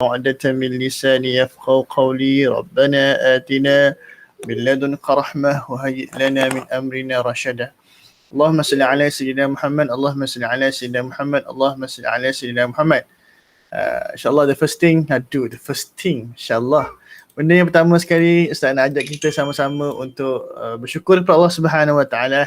عقدة من لساني يفقهوا قولي ربنا آتنا من لدنك رحمة وهيئ لنا من أمرنا رشدا اللهم صل على سيدنا محمد اللهم صل على سيدنا محمد اللهم صل على سيدنا محمد. InsyaAllah the first thing InsyaAllah benda yang pertama sekali Ustaz nak ajak kita sama-sama untuk bersyukur kepada Allah Subhanahu Wa Taala.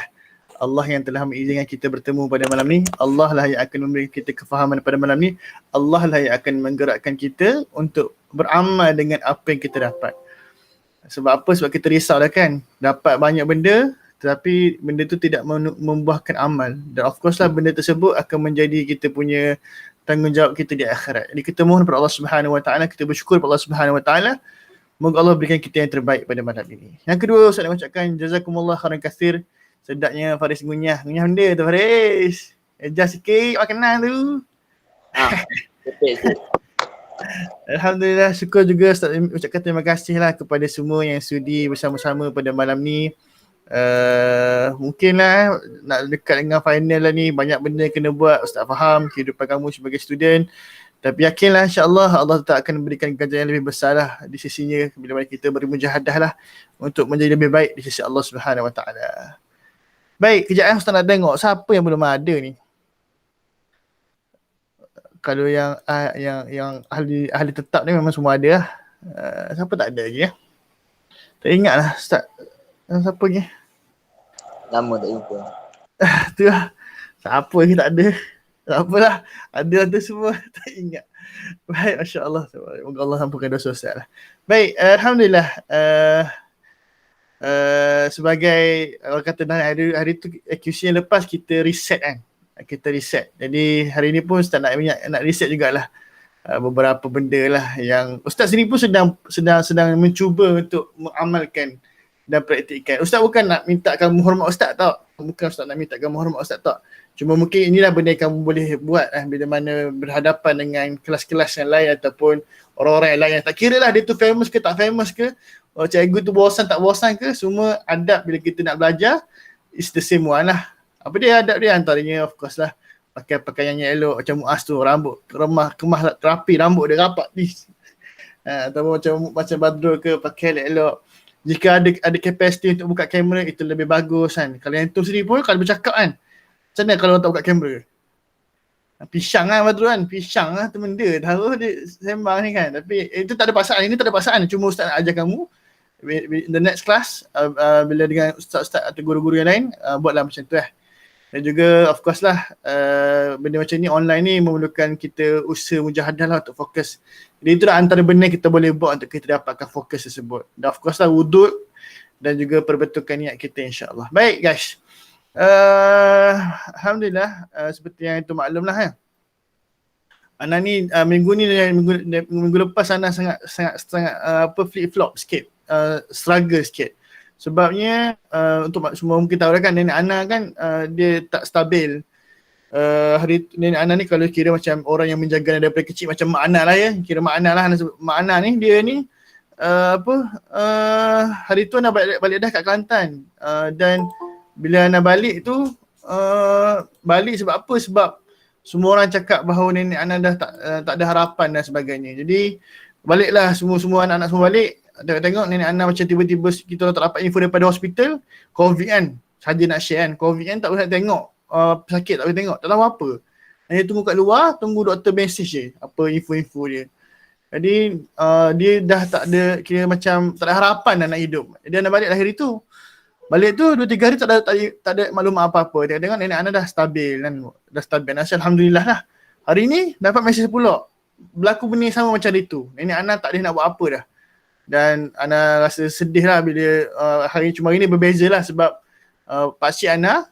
Allah yang telah mengizinkan kita bertemu pada malam ni. Allah lah yang akan memberi kita kefahaman pada malam ni. Allah lah yang akan menggerakkan kita untuk beramal dengan apa yang kita dapat. Sebab apa? Sebab kita risau lah kan. Dapat banyak benda tetapi benda tu tidak membuahkan amal. Dan of course lah benda tersebut akan menjadi kita punya tanggungjawab kita di akhirat. Jadi kita mohon kepada Allah Subhanahu Wa Taala, kita bersyukur kepada Allah Subhanahu Wa Taala. Moga Allah berikan kita yang terbaik pada malam ini. Yang kedua, Ustaz nak ucapkan jazakumullah khairan katsir. Sedapnya Faris ngunyah benda tu Faris. Adjust sikit makanan tu. Betul. Alhamdulillah, syukur juga Ustaz ucapkan terima kasih lah kepada semua yang sudi bersama-sama pada malam ni. Mungkinlah nak dekat dengan final lah ni, banyak benda kena buat. Ustaz faham kehidupan kamu sebagai student. Tapi yakinlah insyaAllah Allah tetap akan memberikan ganjaran yang lebih besar lah di sisinya bila mana kita bermujahadah lah untuk menjadi lebih baik di sisi Allah Subhanahu Wa Taala. Baik, kejap Ustaz nak tengok siapa yang belum ada ni. Kalau yang ahli tetap ni memang semua ada lah. Siapa tak ada lagi ya? Tak ingat lah Ustaz. Siapa lagi? Lama tak jumpa. Tu lah. Siapa lagi tak ada? Tak apalah. Ada semua. Tak ingat. Baik, Masya Allah. Semoga Allah ampunkan dosa Ustaz lah. Baik, Alhamdulillah. Sebagai orang kata hari tu QC yang lepas kita reset kan. Kita reset. Jadi hari ni pun Ustaz nak reset jugalah beberapa benda lah yang Ustaz sendiri pun sedang mencuba untuk mengamalkan dan praktikkan. Ustaz bukan nak minta kamu hormat Ustaz tak. Bukan Ustaz nak minta kamu hormat Ustaz tak. Cuma mungkin inilah benda yang kamu boleh buat bila mana berhadapan dengan kelas-kelas yang lain ataupun orang-orang yang lain. Tak kira lah dia tu famous ke tak famous ke. Cikgu tu bosan tak bosan ke, semua adab bila kita nak belajar is the same one lah. Apa dia adab dia? Antaranya of course lah pakai pakaian yang elok macam Muaz tu, rambut kemah rapi, rambut dia rapat ni. Atau macam Badrul ke pakai elok. Jika ada kapasiti untuk buka kamera itu lebih bagus kan. Kalau yang tu sendiri pun kalau bercakap kan, macam mana kalau orang tak buka kamera? Pisang lah Badrul kan, pisang lah tu benda. Tahu dia sembang ni kan. Tapi itu tak ada paksaan, ini tak ada paksaan. Cuma Ustaz nak ajar kamu the next class bila dengan ustaz-ustaz atau guru-guru yang lain buatlah macam tu lah. Dan juga of course lah benda macam ni online ni memerlukan kita usaha mujahadah lah untuk fokus. Jadi itulah antara benda kita boleh buat untuk kita dapatkan fokus tersebut. Dan of course lah wuduk dan juga perbetulkan niat kita insyaAllah. Baik guys, Alhamdulillah seperti yang itu maklum lah ya. Ana ni minggu lepas Ana sangat flip-flop sikit. Struggle sikit. Sebabnya untuk semua mungkin tahu kan nenek Ana kan dia tak stabil. Nenek Ana ni kalau kira macam orang yang menjaga daripada kecil macam Mak Ana lah ya. Kira Mak Ana lah. Mak Ana ni dia ni hari tu Ana balik dah kat Kelantan. Dan bila Ana balik tu balik sebab apa? Sebab semua orang cakap bahawa nenek Ana dah tak ada harapan dan sebagainya. Jadi baliklah semua anak-anak semua balik. Tengok nenek Ana macam tiba-tiba kita tak dapat info daripada hospital. COVID kan. Saja nak share kan. COVID kan tak boleh tengok. Sakit tak boleh tengok. Tak tahu apa. Hanya tunggu kat luar. Tunggu doktor message je. Apa info-info dia. Jadi dia dah tak ada. Kira macam tak ada harapan dah nak hidup. Dia nak balik hari tu. Balik tu 2-3 hari tak ada maklumat apa-apa. Tengok nenek Ana dah stabil kan. Dah stabil. Alhamdulillah lah. Hari ni dapat message pula. Berlaku benda sama macam itu. Nenek Ana tak boleh nak buat apa dah. Dan Ana rasa sedih lah bila hari ni berbeza lah sebab pakcik Ana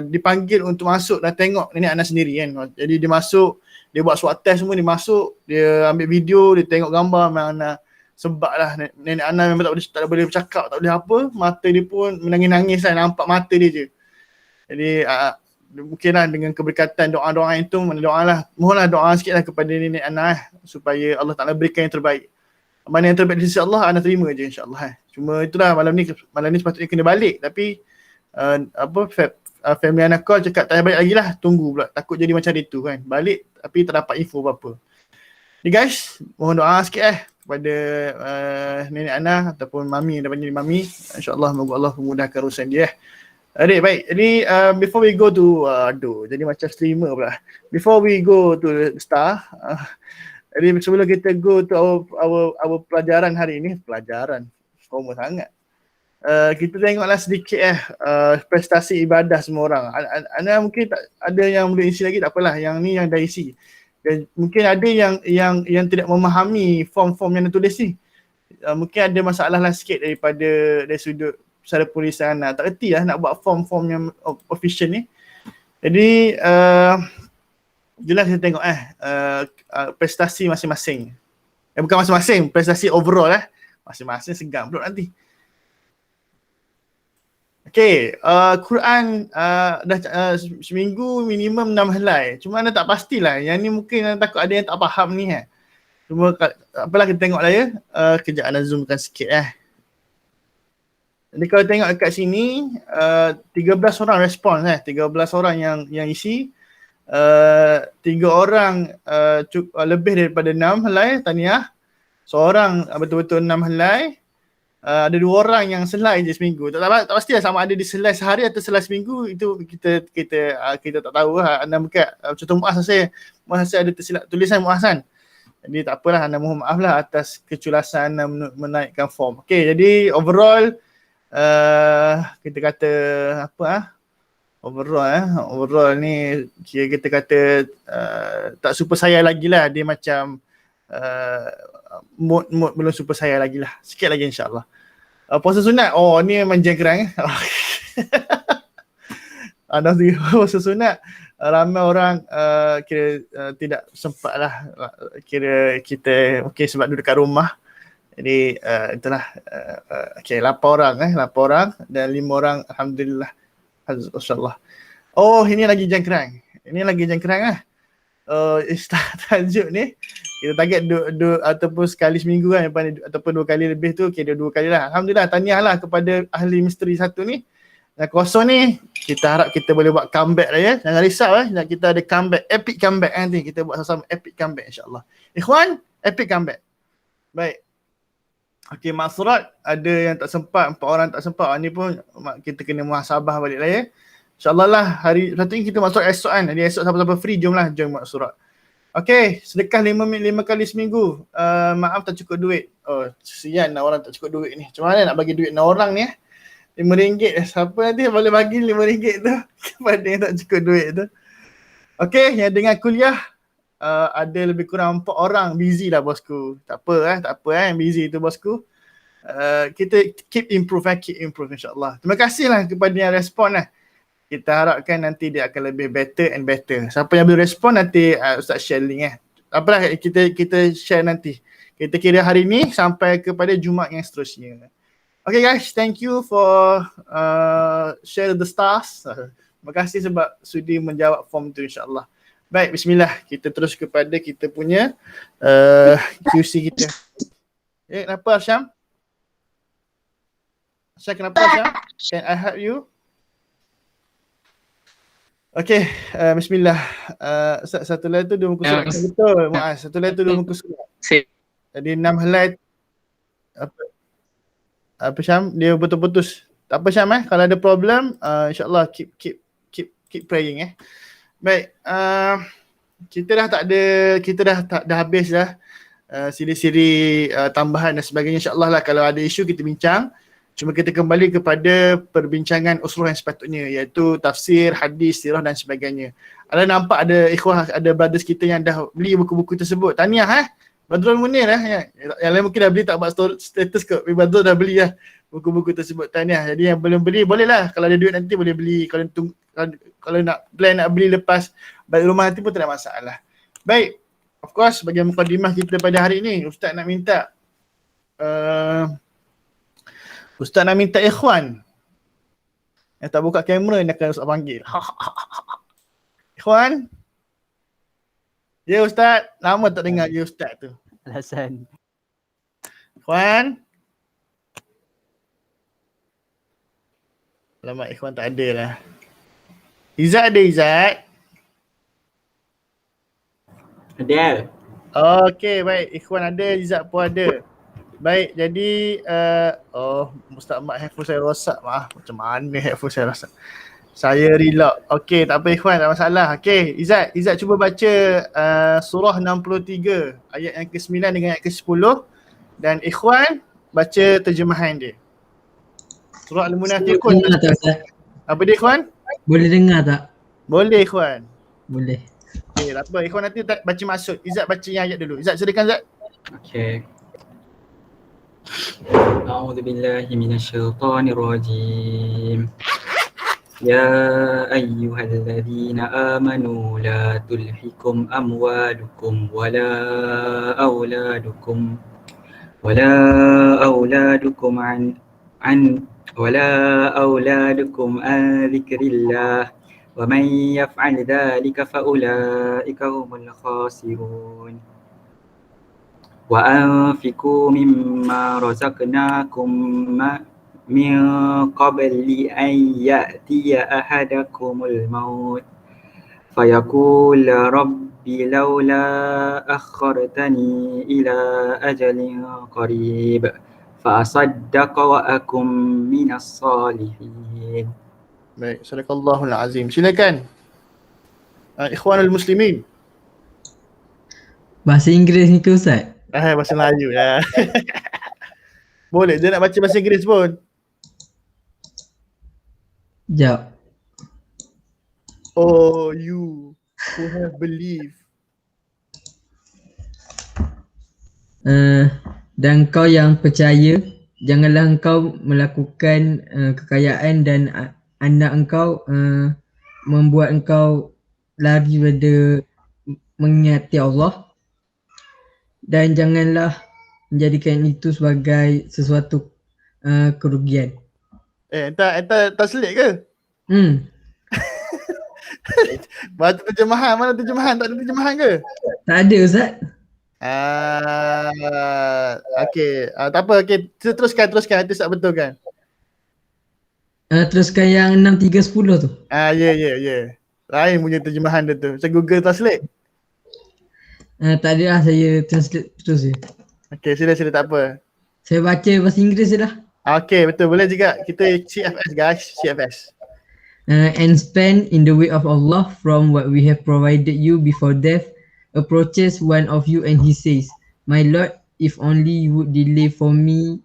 dipanggil untuk masuk dan tengok nenek Ana sendiri kan. Jadi dia masuk, dia buat swab test semua, dia masuk, dia ambil video, dia tengok gambar memang Ana sebab lah nenek Ana memang tak boleh bercakap, tak boleh apa, mata dia pun menangis-nangis lah, nampak mata dia je. Jadi mungkinlah dengan keberkatan doa-doa itu, mohonlah doa sikit lah kepada nenek Ana supaya Allah Ta'ala berikan yang terbaik. Mana yang terbaik di sisi Allah, Ana terima je insyaAllah. Cuma itulah malam ni sepatutnya kena balik. Tapi family Ana call cakap tak payah balik lagi lah. Tunggu pula. Takut jadi macam itu kan. Balik tapi tak dapat info apa-apa. Jadi guys, mohon doa sikit kepada nenek Ana ataupun mami yang dah panggil mami. InsyaAllah moga Allah memudahkan urusan dia. Adik, baik. Jadi before we go to jadi macam streamer pula. Before we go to the star, jadi sebelum kita go to our pelajaran hari ini, pelajaran formal sangat. Kita tengoklah sedikit prestasi ibadah semua orang. Anda mungkin tak ada yang boleh isi lagi, tak apalah. Yang ni yang dah isi. Dan mungkin ada yang tidak memahami form-form yang ditulis ni. Mungkin ada masalah lah sikit dari sudut secara penulisan. Tak reti lah nak buat form-form yang official ni. Jadi jelas kita tengok prestasi masing-masing. Bukan masing-masing, prestasi overall masing-masing segang pula nanti. Okay, Quran dah seminggu minimum 6 helai. Cuma anda tak pastilah. Yang ni mungkin anda takut ada yang tak faham ni Cuma apalah kita tengok lah ya. Kejap anda zoomkan sikit Jadi kalau tengok dekat sini 13 orang respon 13 orang yang isi. 3 orang lebih daripada 6 helai tahniah. Seorang betul-betul 6 helai. Ada 2 orang yang selai je seminggu. Tak pasti lah sama ada diselai sehari atau selai seminggu. Itu kita tak tahu lah. Anda mungkin contoh Muaz saya ada tersilap tulisan Muaz kan. Jadi tak apalah, anda mohon maaf lah atas keculasan anda menaikkan form. Okay, jadi overall kita kata overall ni kita kata tak super saya lagi lah. Dia macam mood belum super saya lagi lah. Sikit lagi insyaAllah. Puasa sunat, ni memang jengkerang puasa sunat ramai orang kira tidak sempat lah. Kira kita mungkin sebab duduk kat rumah. Jadi itulah 8 orang dan 5 orang alhamdulillah. InsyaAllah. Ini lagi jengkerang. Tajuk ni kita target ataupun sekali seminggu kan, ataupun 2 kali lebih tu, kira 2 kali lah. Alhamdulillah, tahniah lah kepada ahli misteri satu ni. Yang kosong ni, kita harap kita boleh buat comeback lah ya. Jangan risau kita ada comeback, epic comeback nanti. Kita buat sama-sama epic comeback insyaAllah. Ikhwan, epic comeback. Baik. Okay, maksurat ada yang tak sempat, 4 orang tak sempat. Ni pun kita kena muhasabah balik lah ya. InsyaAllah lah, hari satu ni kita masuk esok kan. Jadi esok siapa-siapa free, jom maksurat. Okay, sedekah 5 kali seminggu. Maaf tak cukup duit. Kesian orang tak cukup duit ni. Macam mana nak bagi duit 6 orang ni RM5. Siapa nanti boleh bagi RM5 tu kepada yang tak cukup duit tu. Okay, yang dengan kuliah ada lebih kurang 4 orang busy lah bosku. Tak apa yang busy tu bosku. Kita keep improve insyaAllah. Terima kasih lah kepada yang respon Kita harapkan nanti dia akan lebih better and better. Siapa yang boleh respon nanti Ustaz share link Apalah kita share nanti. Kita kira hari ni sampai kepada Jumaat yang seterusnya. Okay guys, thank you for share the stars. Terima kasih sebab sudi menjawab form tu insyaAllah. Baik, bismillah. Kita terus kepada kita punya QC kita. Kenapa Syam? Kenapa Syam? Can I help you? Okay, bismillah. Satu lain tu 2 muka surat. Betul, Muaz. Satu lain tu 2 muka surat. Jadi 6 helai. Apa Syam? Dia putus-putus. Tak apa Syam kalau ada problem, insyaAllah keep praying Baik, kita dah habis siri-siri tambahan dan sebagainya. InsyaAllah lah kalau ada isu kita bincang. Cuma kita kembali kepada perbincangan usul yang sepatutnya, iaitu tafsir, hadis, sirah dan sebagainya. Anda nampak ada ikhwah, ada brothers kita yang dah beli buku-buku tersebut. Tahniah Badrul Munir Yang lain mungkin dah beli, tak buat status kot. Badrul dah beli buku-buku tersebut. Tahniah. Jadi yang belum beli bolehlah, kalau ada duit nanti boleh beli. Kalau nak plan nak beli lepas balik rumah nanti pun tak ada masalah. Baik. Of course bagi mukadimah kita pada hari ini, Ustaz nak minta ikhwan yang tak buka kamera ni akan Ustaz panggil. Ikhwan. Ya Ustaz, lama tak dengar ya Ustaz tu. Alasan. Ikhwan. Alamak, ikhwan tak ada lah. Izzat ada Izzat? Ada. Okey, baik. Ikhwan ada, Izzat pun ada. Baik, jadi Ustaz Mat handphone saya rosak. Maaf, macam mana handphone saya rosak. Saya relock. Okey, tak apa Ikhwan, tak masalah. Okey, Izzat cuba baca surah 63 ayat yang ke-9 dengan ayat ke-10 dan Ikhwan baca terjemahan dia. Surah Al-Munafiqun. Dengar tak Ustaz? Apa dia Ikhwan? Boleh dengar tak? Boleh Ikhwan. Boleh. Okey, tak apa. Ikhwan nanti baca maksud. Izzat baca yang ayat dulu. Izzat silakan Izzat. Okay. أعوذ بالله من الشيطان الرجيم يا أيها الذين آمنوا لا تلهكم أموالكم ولا أولادكم عن ذكر الله ومن يفعل ذلك فأولئك هم الخاسرون وأنفقوا مما رزقناكم من قبل أن يأتي أحدكم الموت فيقول رب لولا أخرتني إلى أجل قريب فأصدق وأكن من الصالحين. Baik, sadaqallahul azim. Silakan. Ikhwanul muslimin. Bahasa Inggeris ni ke Ustaz? Bahasa Melayu lah. Boleh, dia nak baca bahasa Inggeris pun. Sekejap. Oh, you who have believed. Dan kau yang percaya, janganlah engkau melakukan kekayaan dan anak engkau membuat engkau lari pada mengingati Allah, dan janganlah menjadikan itu sebagai sesuatu kerugian. Entah selit ke? Baca terjemahan, mana terjemahan? Tak ada terjemahan ke? Tak ada Ustaz. Okey. Tak apa, okey. Teruskan. Nanti tak betul kan? Teruskan yang 6, 3, 10 tu. Ya. Lain punya terjemahan dia tu. Macam Google Translate. Tak ada lah, saya translate terus je. Okey, sila tak apa. Saya baca bahasa Inggeris je lah. Okey, betul. Boleh juga. Kita CFS guys, CFS. And spend in the way of Allah from what we have provided you before death approaches one of you and he says, my Lord, if only you would delay for me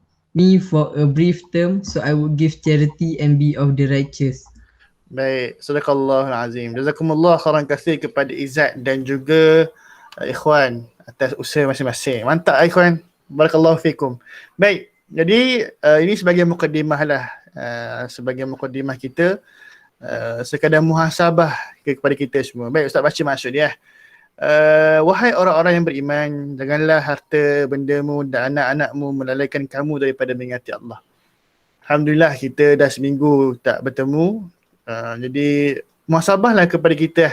for a brief term, so I would give charity and be of the righteous. Baik, sadaqallahul azim. Jazakumullah khairan katsir kepada Izzat dan juga ikhwan atas usaha masing-masing. Mantap ikhwan. Barakallahu fikum. Baik, jadi ini sebagai mukadimah lah. Sebagai mukadimah kita sekadar muhasabah kepada kita semua. Baik, Ustaz baca maksud dia. Wahai orang-orang yang beriman, janganlah harta bendamu dan anak-anakmu melalaikan kamu daripada mengingati Allah. Alhamdulillah kita dah seminggu tak bertemu. Jadi muhasabahlah kepada kita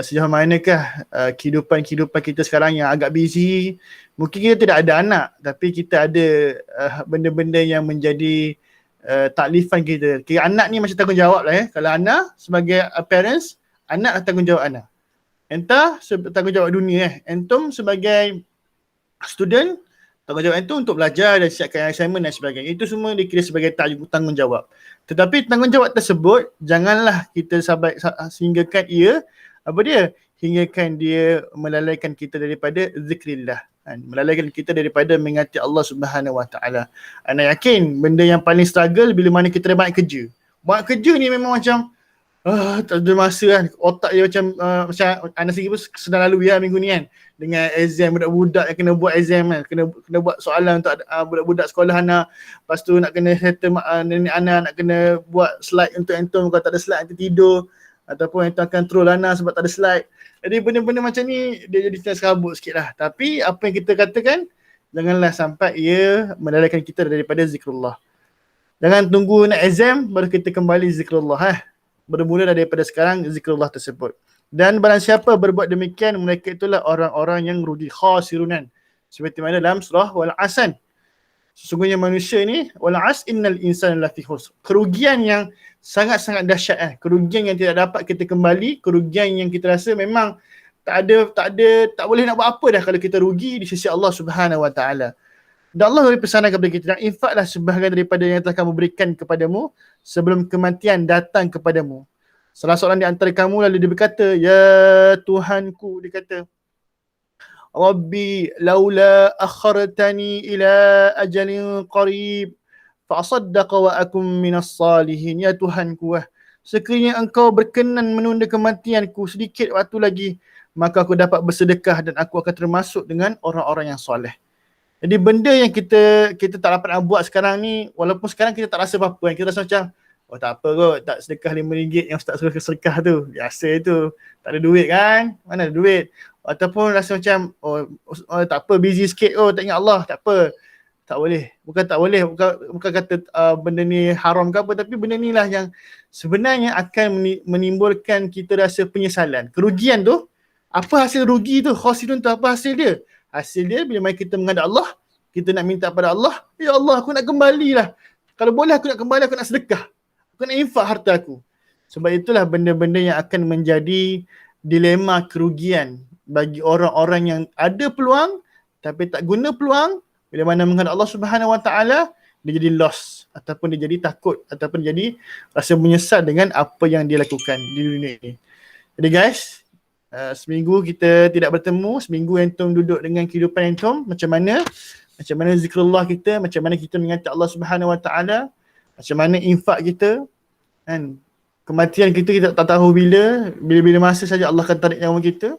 sejauh manakah kehidupan kita sekarang yang agak busy. Mungkin kita tidak ada anak, tapi kita ada benda-benda yang menjadi taklifan kita. Kira anak ni macam tanggungjawab lah Kalau anak sebagai parents, anak tanggungjawab anak. Entah tanggungjawab dunia Entum sebagai student, tanggungjawab itu untuk belajar dan siapkan assignment dan sebagainya. Itu semua dikira sebagai tanggungjawab. Tetapi tanggungjawab tersebut janganlah kita sehinggakan hinggakan dia melalaikan kita daripada zikrillah. Melalaikan kita daripada mengingati Allah Subhanahu Wa Taala. Ana yakin benda yang paling struggle bila mana kita ada banyak kerja. Banyak kerja ni memang macam tak ada masa kan. Otak dia macam Ana sendiri pun sedang lalui minggu ni kan. Dengan exam budak-budak yang kena buat exam kan. Kena buat soalan untuk budak-budak sekolah Ana. Lepas tu nak kena settle nenek Ana, nak kena buat slide untuk Anton. Kalau tak ada slide nanti tidur. Ataupun Anton akan troll Ana sebab tak ada slide. Jadi benda-benda macam ni dia jadi serabut sikit lah. Tapi apa yang kita katakan, janganlah sampai ia melalaikan kita daripada zikrullah. Jangan tunggu nak exam baru kita kembali zikrullah. Bermula daripada sekarang zikrullah tersebut. Dan barang siapa berbuat demikian, mereka itulah orang-orang yang rugi, khasirunan. Seperti mana dalam surah Wal-Asr. Sesungguhnya manusia ni, Wal-Asr innal insana lafi khusr. Kerugian yang sangat-sangat dahsyat. Kerugian yang tidak dapat kita kembali, kerugian yang kita rasa memang tak boleh nak buat apa dah kalau kita rugi di sisi Allah Subhanahu Wa Taala. Dan Allah beri pesanan kepada kita, dan infaklah sebahagian daripada yang telah kamu berikan kepadamu sebelum kematian datang kepadamu. Salah seorang di antara kamu lalu dia berkata, ya Tuhanku, dia kata, Rabbi laula akhartani ila ajalin qarib fa asaddaqa wa akum minas salihin. Ya Tuhanku, sekiranya engkau berkenan menunda kematianku sedikit waktu lagi, maka aku dapat bersedekah dan aku akan termasuk dengan orang-orang yang soleh. Jadi benda yang kita tak dapat nak buat sekarang ni, walaupun sekarang kita tak rasa apa-apa, kita rasa macam oh tak apa kot, tak sedekah RM5 yang ustaz suruh sedekah tu, biasa tu, tak ada duit kan, mana ada duit. Ataupun rasa macam oh tak apa, busy sikit, oh tak ingat Allah, tak apa. Tak boleh, bukan kata benda ni haram ke apa, tapi benda ni lah yang sebenarnya akan menimbulkan kita rasa penyesalan. Kerugian tu, apa hasil rugi tu, khosirun tu, apa hasil dia? Hasil dia bila kita menghadap Allah, kita nak minta pada Allah, ya Allah aku nak kembalilah. Kalau boleh aku nak kembali, aku nak sedekah. Aku nak infak harta aku. Sebab itulah benda-benda yang akan menjadi dilema kerugian bagi orang-orang yang ada peluang tapi tak guna peluang. Bila mana menghadap Allah Subhanahu Wa Taala, dia jadi loss ataupun dia jadi takut ataupun jadi rasa menyesal dengan apa yang dia lakukan di dunia ini. Jadi guys, seminggu kita tidak bertemu, seminggu antum duduk dengan kehidupan antum, macam mana zikrullah kita, macam mana kita mengingat Allah Subhanahu Wa Taala, macam mana infak kita, kan? Kematian kita tak tahu bila masa saja Allah akan tarik nyawa kita.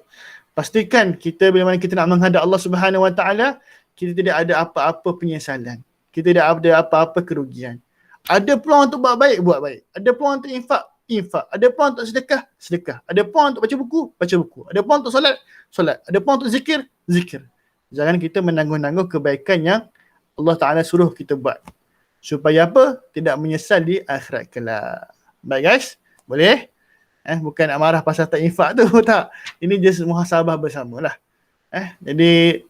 Pastikan kita bila mana kita nak menghadap Allah Subhanahu Wa Taala, kita tidak ada apa-apa penyesalan, kita tidak ada apa-apa kerugian. Ada peluang untuk buat baik, ada peluang untuk infak, ada peluang untuk sedekah, ada peluang untuk baca buku, ada peluang untuk solat, ada peluang untuk zikir. Jangan kita menanggung-nanggung kebaikan yang Allah Ta'ala suruh kita buat, supaya apa? Tidak menyesal di akhirat kelak. Baik guys, boleh? Bukan nak marah pasal tak infak tu, tak. Ini just muhasabah bersamalah. Jadi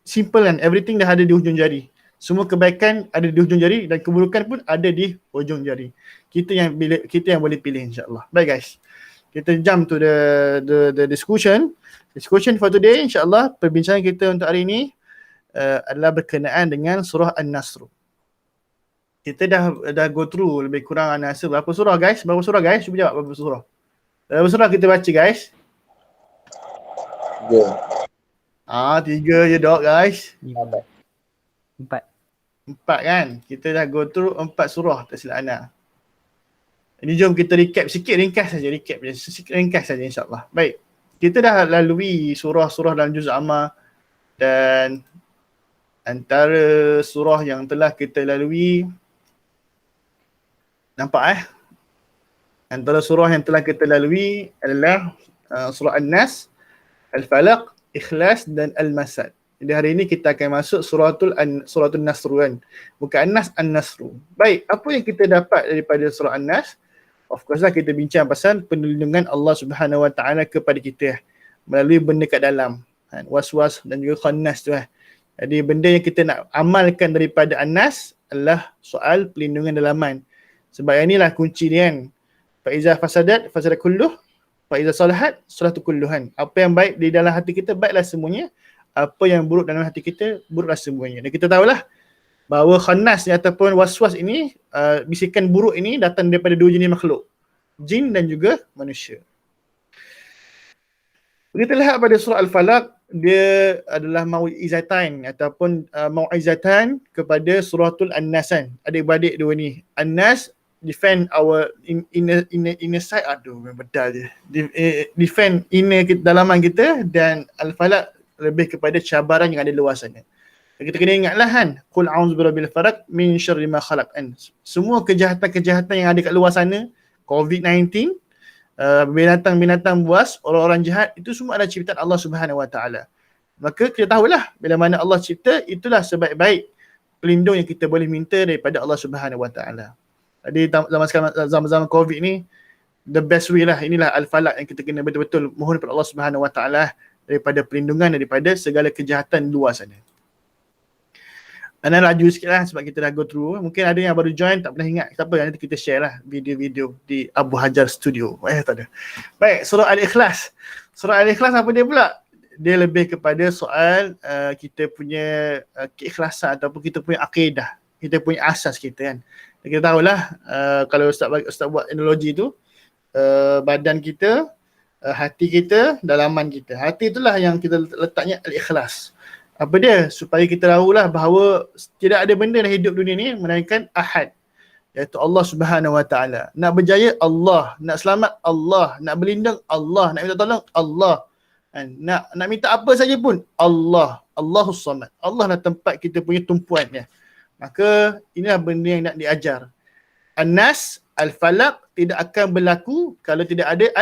simple kan, everything dah ada di hujung jari. Semua kebaikan ada di hujung jari dan keburukan pun ada di hujung jari. Kita yang boleh pilih, insya-Allah. Baik guys. Kita jump to the discussion. Discussion for today, insya-Allah, perbincangan kita untuk hari ini adalah berkenaan dengan surah An-Nasr. Kita dah go through lebih kurang An-Nasr. Berapa surah guys? Cuba jawab berapa surah. Berapa surah kita baca guys? 3. 3 je dok guys. 4. 4 kan? Kita dah go through 4 surah, tak silap Ana. Jadi jom kita recap sikit, ringkas saja insya-Allah. Baik. Kita dah lalui surah-surah dalam juz Amma, dan antara surah yang telah kita lalui, nampak antara surah yang telah kita lalui adalah surah An-Nas, Al-Falaq, Ikhlas dan Al-Masad. Jadi hari ini kita akan masuk suratul Nasr kan. Bukan An-Nas, An-Nasr. Baik, apa yang kita dapat daripada surah An-Nas? Of course lah kita bincang pasal perlindungan Allah Subhanahu Wa Taala kepada kita melalui benda kat dalam. Was-was dan juga khannas tu . Jadi benda yang kita nak amalkan daripada An-Nas adalah soal perlindungan dalaman. Sebab yang inilah kunci dia kan. Fa'iza fasadat kulluh, fa'iza salahat salatu kulluhan. Apa yang baik di dalam hati kita, baiklah semuanya. Apa yang buruk dalam hati kita, buruklah semuanya. Dan kita tahulah bahawa khannas ni ataupun was-was ini, bisikan buruk ini datang daripada 2 jenis makhluk, jin dan juga manusia. Kita lihat pada surah Al-Falaq, dia adalah mau'izatan ataupun mau'izatan kepada suratul An-Nas kan. Adik-beradik dua ni. An-Nas defend our inner side, bedal je. Defend inner dalaman kita, dan Al-Falaq lebih kepada cabaran yang ada luar sana. Kita kena ingatlah kan, qul a'udzu birabbil falaq min syarri ma khalaq kan. Semua kejahatan-kejahatan yang ada kat luar sana, COVID-19, binatang-binatang buas, orang-orang jahat, itu semua adalah ciptaan Allah Subhanahu Wa Taala. Maka kita tahulah bila mana Allah cipta, itulah sebaik-baik pelindung yang kita boleh minta daripada Allah Subhanahu Wa Taala. Jadi zaman COVID ni, the best way lah, inilah Al-Falaq yang kita kena betul-betul mohon kepada Allah Subhanahu Wa Taala daripada perlindungan daripada segala kejahatan luar sana. Ana laju sikit lah sebab kita dah go through. Mungkin ada yang baru join tak pernah ingat. Tak apa, nanti kita share lah video-video di Abu Hajar Studio. Tak ada. Baik, surah Al-Ikhlas. Surah Al-Ikhlas apa dia pula? Dia lebih kepada soal kita punya keikhlasan ataupun kita punya akidah. Kita punya asas kita kan. Dan kita tahulah kalau Ustaz buat analogi tu, badan kita, hati kita, dalaman kita. Hati itulah yang kita letaknya Al-Ikhlas. Apa dia? Supaya kita tahulah bahawa tidak ada benda dalam hidup dunia ni melainkan Ahad, iaitu Allah Subhanahu Wa Taala. Nak berjaya Allah, nak selamat Allah, nak berlindung Allah, nak minta tolong Allah. Nak minta apa saja pun Allah, Allahus Samad. Allah lah tempat kita punya tumpuannya. Maka inilah benda yang nak diajar. An-Nas, Al-Falaq tidak akan berlaku kalau tidak ada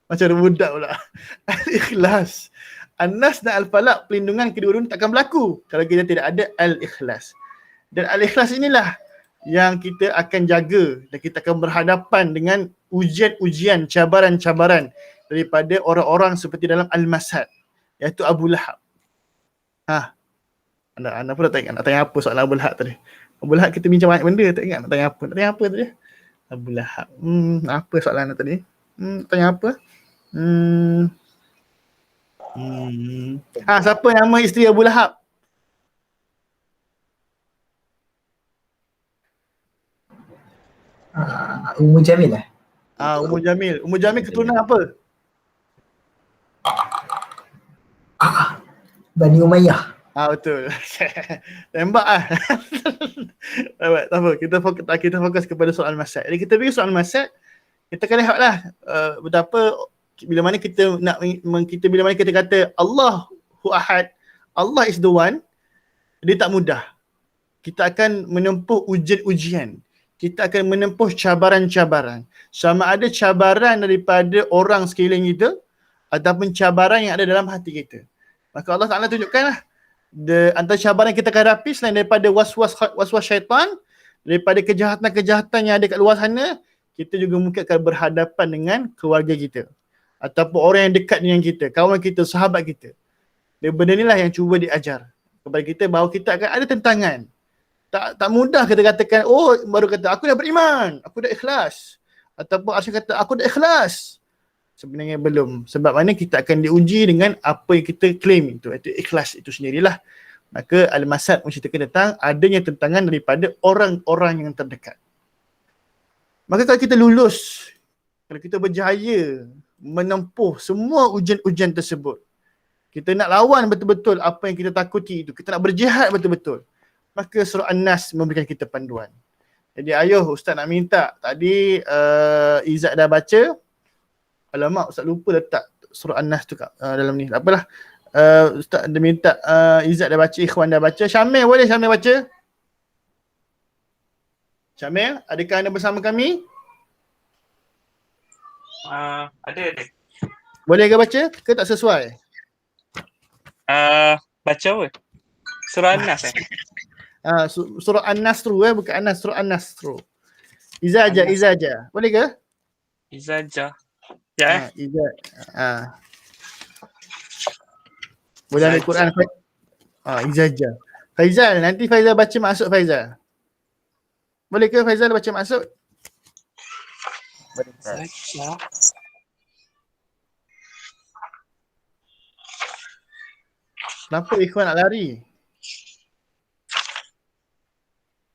macam ada budak pula. Al-Ikhlas. An-Nas dan Al-Falaq, pelindungan kedua-dua takkan berlaku kalau kita tidak ada Al-Ikhlas. Dan Al-Ikhlas inilah yang kita akan jaga dan kita akan berhadapan dengan ujian-ujian, cabaran-cabaran daripada orang-orang seperti dalam Al-Masad, iaitu Abu Lahab. Anda pun tak ingat nak tanya apa soalan Abu Lahab tadi. Abu Lahab kita bincang banyak benda, tak ingat nak tanya apa. Nak tanya apa tadi? Abu Lahab. Apa soalan anda tadi? Tanya apa? Siapa nama isteri Abu Lahab? Ummu Jamil lah. Ummu Jamil. Ummu Jamil keturunan apa? Bani Umayyah. Betul. Tembak lah. Tak apa, kita fokus kepada soal Masad. Jadi kita pergi soal Masad, kita akan lihatlah betapa bila mana kita kata Allahu Ahad, Allah is the one, dia tak mudah. Kita akan menempuh ujian-ujian. Kita akan menempuh cabaran-cabaran. Sama ada cabaran daripada orang sekeliling kita ataupun cabaran yang ada dalam hati kita. Maka Allah Ta'ala tunjukkanlah antara cabaran yang kita akan hadapi selain daripada was-was syaitan, daripada kejahatan-kejahatan yang ada kat luar sana, kita juga mungkin akan berhadapan dengan keluarga kita ataupun orang yang dekat dengan kita, kawan kita, sahabat kita. Dan benda inilah yang cuba diajar kepada kita bahawa kita akan ada tentangan. Tak mudah kita katakan, baru kata aku dah beriman, aku dah ikhlas. Ataupun Arsyad kata aku dah ikhlas. Sebenarnya belum. Sebab mana kita akan diuji dengan apa yang kita claim itu ikhlas itu sendirilah. Maka Al-Masad menceritakan tentang adanya tentangan daripada orang-orang yang terdekat. Maka kalau kita lulus, kalau kita berjaya menempuh semua ujian-ujian tersebut, kita nak lawan betul-betul apa yang kita takuti itu, kita nak berjihad betul-betul, maka surah An-Nas memberikan kita panduan. Jadi Ustaz nak minta, tadi Izzat dah baca, alamak Ustaz lupa letak surah An-Nas tu dalam ni. Tak apalah. Ustaz dia minta Izzat dah baca, Ikhwan dah baca. Syamil, boleh Syamil baca? Syamil, adakah anda bersama kami? Ada. Boleh ke baca? Ke tak sesuai? Baca apa? Surah An-Nas Surah An-Nasru bukan An-Nas, surah An-Nasru. Iza aja. Boleh ke? Iza aja. Ya. Iza. Boleh ambil Quran. Iza aja. Faizal, nanti Faizal baca maksud Faizal. Boleh ke Faizal baca maksud? Boleh. Saja. Kenapa Ikhwan nak lari?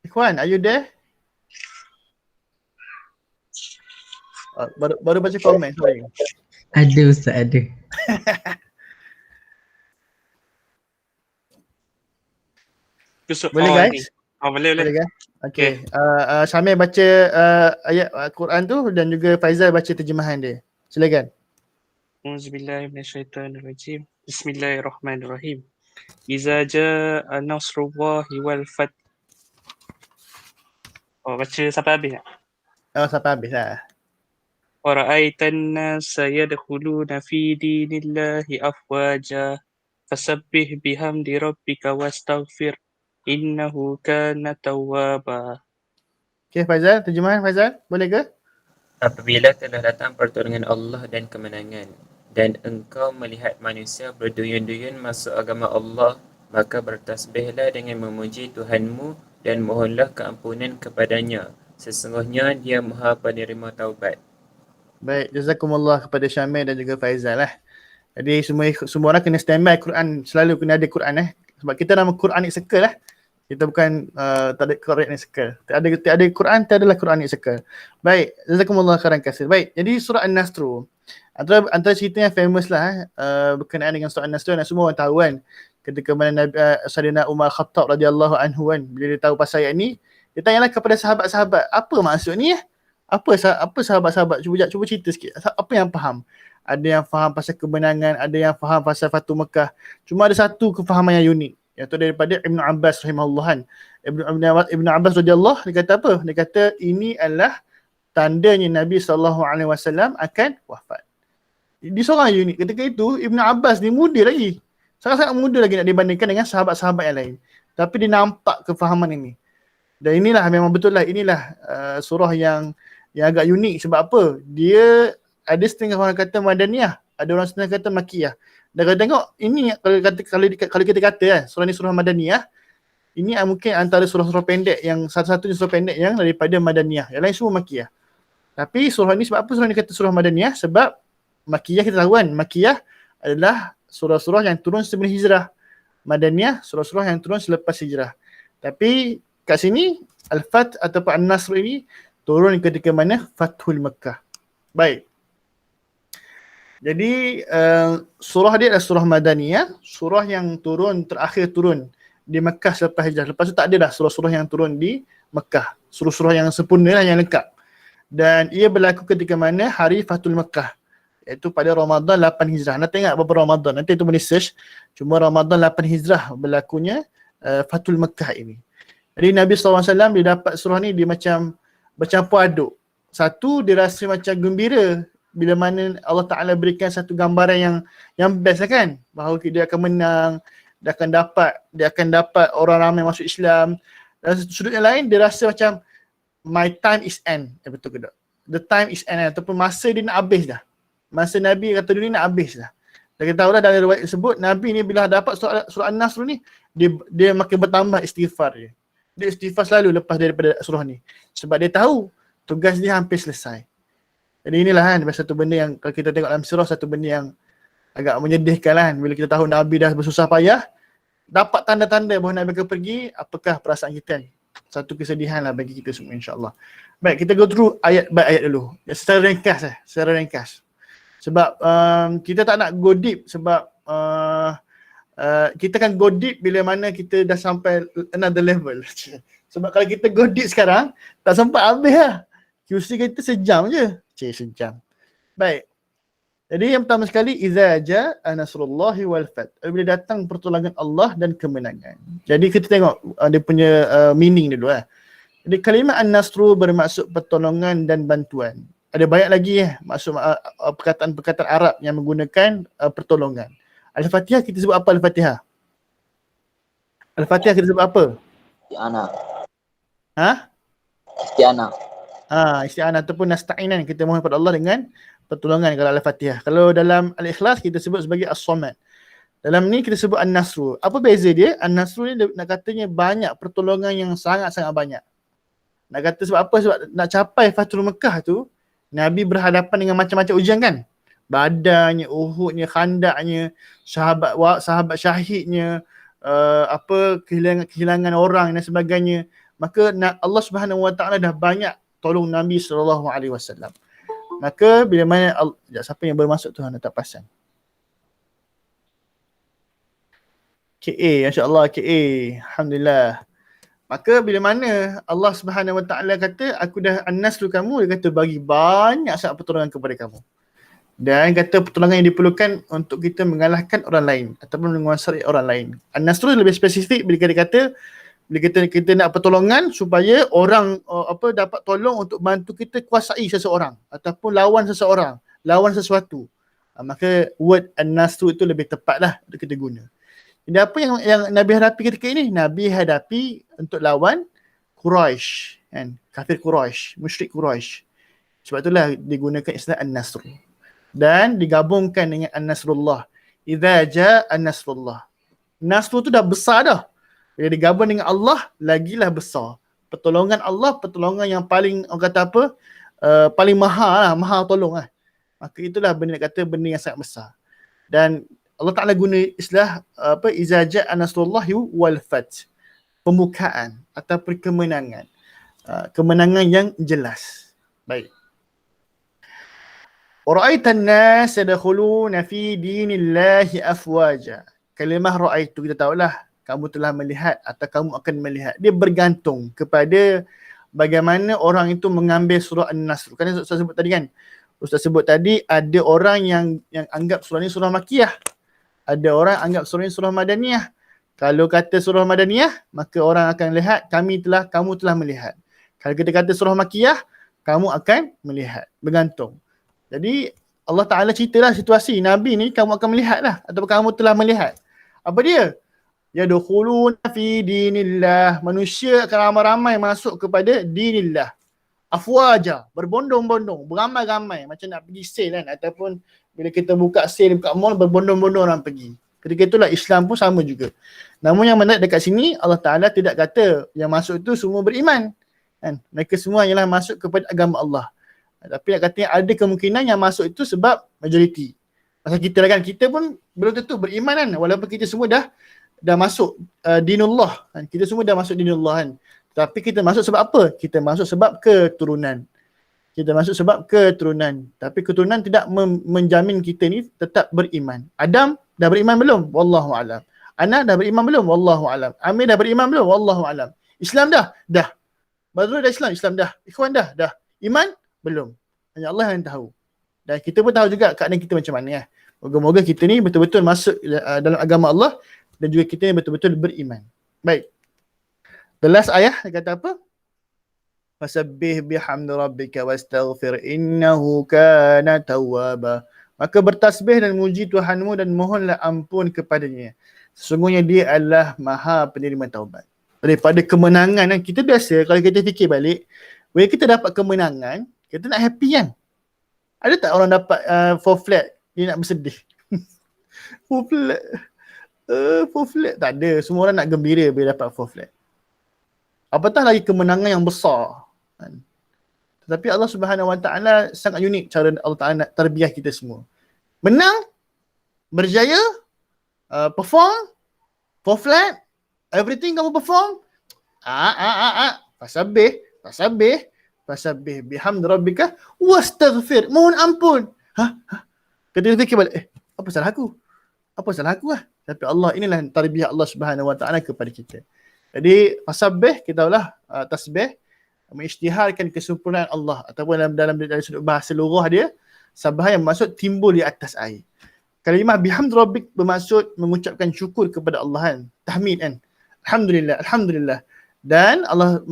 Ikhwan, are you there? Baru baca komen, sorry. Ada Ustaz, ada. Boleh guys? Boleh. Kan? Okay. Syamil baca ayat Quran tu dan juga Faizal baca terjemahan dia. Silakan. Auzubillahiminasyaitanirrajim. Bismillahirrahmanirrahim. Iza jaa nasrullahi wal fath. Baca sampai habis tak? Sampai habis lah. Wa ra'aitan nasa yadkhuluna fi dinillahi afwaja. Fasabbih bihamdi rabbika wastaghfir. Innahu kana tawwaba. Okay Faizal, terjemahan Faizal, boleh ke? Apabila telah datang pertolongan Allah dan kemenangan, dan engkau melihat manusia berduyun-duyun masuk agama Allah, maka bertasbihlah dengan memuji Tuhanmu dan mohonlah keampunan kepadanya. Sesungguhnya dia Maha Penerima Taubat. Baik, jazakumullah kepada Syamil dan juga Faizal lah. Jadi semua orang kena standby Quran, selalu kena ada Quran Sebab kita nama Quranic Circle lah. Kita bukan tak ada Quranic Circle. Tak ada Quran, tak adalah Quranic Circle. Baik, jazakumullah khairan katsir. Baik, jadi surah An-Nasr antara cerita yang famous lah berkenaan dengan surah An-Nasr dan semua orang tahu kan. Ketika mana Nabi Sayyidina Umar Khattab radhiyallahu anhu kan, bila dia tahu pasal ayat ni, dia tanyalah kepada sahabat-sahabat, apa maksud ni Apa sahabat-sahabat cuba cerita sikit. Apa yang faham? Ada yang faham pasal kemenangan, ada yang faham pasal Fatu Mekah. Cuma ada satu kefahaman yang unik, iaitu daripada Ibn Abbas rahimahullah kan. Ibn Abbas radhiyallahu, dia kata apa? Dia kata ini adalah tandanya Nabi SAW akan wafat. Dia seorang yang unik. Ketika itu Ibn Abbas ni muda lagi. Sangat-sangat muda lagi nak dibandingkan dengan sahabat-sahabat yang lain. Tapi dia nampak kefahaman ini. Dan inilah memang betul lah, inilah surah yang agak unik. Sebab apa? Dia ada setengah orang kata Madaniyah, ada orang setengah kata Makiyah. Dan kalau tengok ini, kalau kita kata kan, surah ni surah Madaniyah, ini mungkin antara surah-surah pendek yang satu-satunya surah pendek yang daripada Madaniyah. Yang lain semua Makiyah. Tapi surah ni, sebab apa surah ni kata surah Madaniyah? Sebab Makiyah kita tahu kan, Makiyah adalah surah-surah yang turun sebelum hijrah. Madaniyah surah-surah yang turun selepas hijrah. Tapi kat sini Al-Fath ataupun An-Nasr ini turun ketika mana Fathul Mekah. Baik. Jadi surah dia adalah surah Madaniyah, surah yang terakhir turun di Mekah selepas hijrah. Lepas tu tak ada dah surah-surah yang turun di Mekah. Surah-surah yang sempurna lah, yang lengkap. Dan ia berlaku ketika mana hari Fathul Mekah, iaitu pada Ramadan 8 Hijrah. Nanti tengok berapa Ramadan, nanti itu boleh search. Cuma Ramadan 8 Hijrah berlakunya Fathul Mekah ini. Jadi Nabi SAW dia dapat surah ni, dia macam bercampur aduk. Satu, dia rasa macam gembira bila mana Allah Ta'ala berikan satu gambaran yang best lah kan, bahawa dia akan menang, dia akan dapat orang ramai masuk Islam. Dan sudut yang lain, dia rasa macam my time is end. Betul ke tak? The time is end, ataupun masa dia nak habis dah. Masa Nabi kata dulu ni nak habis dah. Dan kita tahu dah dalam riwayat tersebut, Nabi ni bila dapat surah An-Nasr ni, dia makin bertambah istighfar dia. Dia istighfar selalu lepas daripada surah ni. Sebab dia tahu tugas dia hampir selesai. Jadi inilah kan satu benda yang kalau kita tengok dalam surah, satu benda yang agak menyedihkan kan. Bila kita tahu Nabi dah bersusah payah, dapat tanda-tanda bahawa Nabi akan pergi, apakah perasaan kita ni? Satu kesedihan lah bagi kita semua, insyaAllah. Baik, kita go through ayat by ayat dulu. Secara ringkas. Sebab kita tak nak go deep, sebab kita kan go deep bila mana kita dah sampai another level. Sebab kalau kita go deep sekarang, tak sempat habis lah. QC kita sejam je. Sejam. Baik. Jadi yang pertama sekali, iza jaa nasrullahi wal fath. Bila datang pertolongan Allah dan kemenangan. Jadi kita tengok dia punya meaning dulu lah. Jadi kalimat an-nasru bermaksud pertolongan dan bantuan. Ada banyak lagi maksud perkataan-perkataan Arab yang menggunakan pertolongan. Al-Fatihah kita sebut apa Al-Fatihah? Al-Fatihah kita sebut apa? Isti'anah. Ha? Isti'anah. Isti'anah ataupun nasta'inan, kita mohon kepada Allah dengan pertolongan kalau Al-Fatihah. Kalau dalam Al-Ikhlas kita sebut sebagai As-Samad. Dalam ni kita sebut An-Nasru. Apa beza dia? An-Nasru ni nak katanya banyak pertolongan yang sangat-sangat banyak. Nak kata sebab apa? Sebab nak capai Fathul Mekah tu, Nabi berhadapan dengan macam-macam ujian kan? Badarnya, Uhudnya, Khandaknya, sahabat syahidnya, kehilangan orang dan sebagainya. Maka Allah Subhanahu Wa Taala dah banyak tolong Nabi SAW. Maka bila mana siapa yang bermaksud tu anda tak pasang. KA, insya-Allah KA. Alhamdulillah. Maka bila mana Allah Subhanahu Wa Taala kata aku dah An-Nasru kamu, dia kata bagi banyak sangat pertolongan kepada kamu. Dan kata pertolongan yang diperlukan untuk kita mengalahkan orang lain ataupun menguasai orang lain. An-Nasru lebih spesifik bila dia kata bila kita nak pertolongan supaya orang dapat tolong untuk bantu kita kuasai seseorang ataupun lawan seseorang, lawan sesuatu. Maka word An-Nasru itu lebih tepatlah untuk kita guna. Jadi apa yang Nabi hadapi ketika ini? Nabi hadapi untuk lawan Quraisy, kan? Kafir Quraisy, musyrik Quraisy. Sebab itulah digunakan istilah An-Nasr. dan digabungkan dengan an-nasrullah. Idza jaa an-nasrullah. Nasru tu dah besar dah. Bila digabung dengan Allah, lagilah besar. Pertolongan Allah, pertolongan yang paling, orang kata apa, paling mahal lah, mahal tolong lah. Maka itulah benda nak kata benda yang sangat besar. Dan Allah Ta'ala guna istilah iza ja'a nasrullahi wal fath. Pembukaan ataupun kemenangan. Kemenangan yang jelas. Baik. Ra'aitan nas yadkhuluna fi dinillahi afwaja. Kalimah ra'aitu kita tahulah kamu telah melihat atau kamu akan melihat. Dia bergantung kepada bagaimana orang itu mengambil surah An-Nasr. Kan Ustaz sebut tadi kan? Ustaz sebut tadi ada orang yang anggap surah ni surah Makiyah. Ada orang anggap surah ni surah Madaniyah. Kalau kata surah Madaniyah, maka orang akan lihat kamu telah melihat. Kalau kita kata surah Makiyah, kamu akan melihat. Bergantung. Jadi Allah Ta'ala ceritalah situasi Nabi ni kamu akan melihat lah. Atau kamu telah melihat. Apa dia? Yadkhuluna fi dinillah. Manusia akan ramai-ramai masuk kepada dinillah. Afwaja, berbondong-bondong, beramai-ramai. Macam nak pergi sale kan. Ataupun bila kita buka sale, buka mall, berbondong-bondong orang pergi. Ketika itulah Islam pun sama juga. Namun yang menarik dekat sini, Allah Ta'ala tidak kata yang masuk itu semua beriman. Kan? Mereka semua ialah masuk kepada agama Allah. Tapi nak kata ada kemungkinan yang masuk itu sebab majoriti. Pasal kita lah kan, kita pun belum tentu beriman kan. Walaupun kita semua dah masuk dinullah kan. Kita semua dah masuk dinullah kan. Tapi kita masuk sebab apa? Kita masuk sebab keturunan. Kita masuk sebab keturunan. Tapi keturunan tidak menjamin kita ni tetap beriman. Adam dah beriman belum? Wallahu a'lam. Ana dah beriman belum? Wallahu a'lam. Amir dah beriman belum? Wallahu a'lam. Islam dah? Dah. Badrul dah Islam? Islam dah. Ikhwan dah? Dah. Iman? Belum. Hanya Allah yang tahu. Dan kita pun tahu juga keadaan kita macam mana ya. Moga-moga kita ni betul-betul masuk dalam agama Allah dan juga kita ni betul-betul beriman. Baik. The last ayah dia kata apa? Fasabbih bihamdi rabbika wastaghfir innahu kana tawwaba. Maka bertasbih dan muji Tuhanmu dan mohonlah ampun kepadanya. Sesungguhnya dia adalah Maha penerima taubat. Daripada kemenangan kan, kita biasa kalau kita fikir balik, bila kita dapat kemenangan, kita nak happy kan? Ada tak orang dapat 4 flat, dia nak bersedih? 4 flat. 4 flat tak ada. Semua orang nak gembira bila dapat 4 flat. Apatah lagi kemenangan yang besar. Kan? Tetapi Allah Subhanahu Wa Taala sangat unik cara Allah Taala nak tarbiyah kita semua. Menang, berjaya, perform, 4 flat, everything kamu perform. Fasabbih bihamdi rabbika wastaghfir. Mohon ampun. Kita fikir balik, apa salah aku? Apa salah aku lah? Tapi Allah, inilah tarbiyah Allah Subhanahu Wa Taala kepada kita. Jadi fasabbih, kita tahulah tasbih mengisytiharkan kesempurnaan Allah ataupun dalam sudut bahasa lughah dia, sabah yang bermaksud timbul di atas air. Kalimah bihamdi rabbik bermaksud mengucapkan syukur kepada Allah kan. Tahmid kan. Alhamdulillah, alhamdulillah. Dan Allah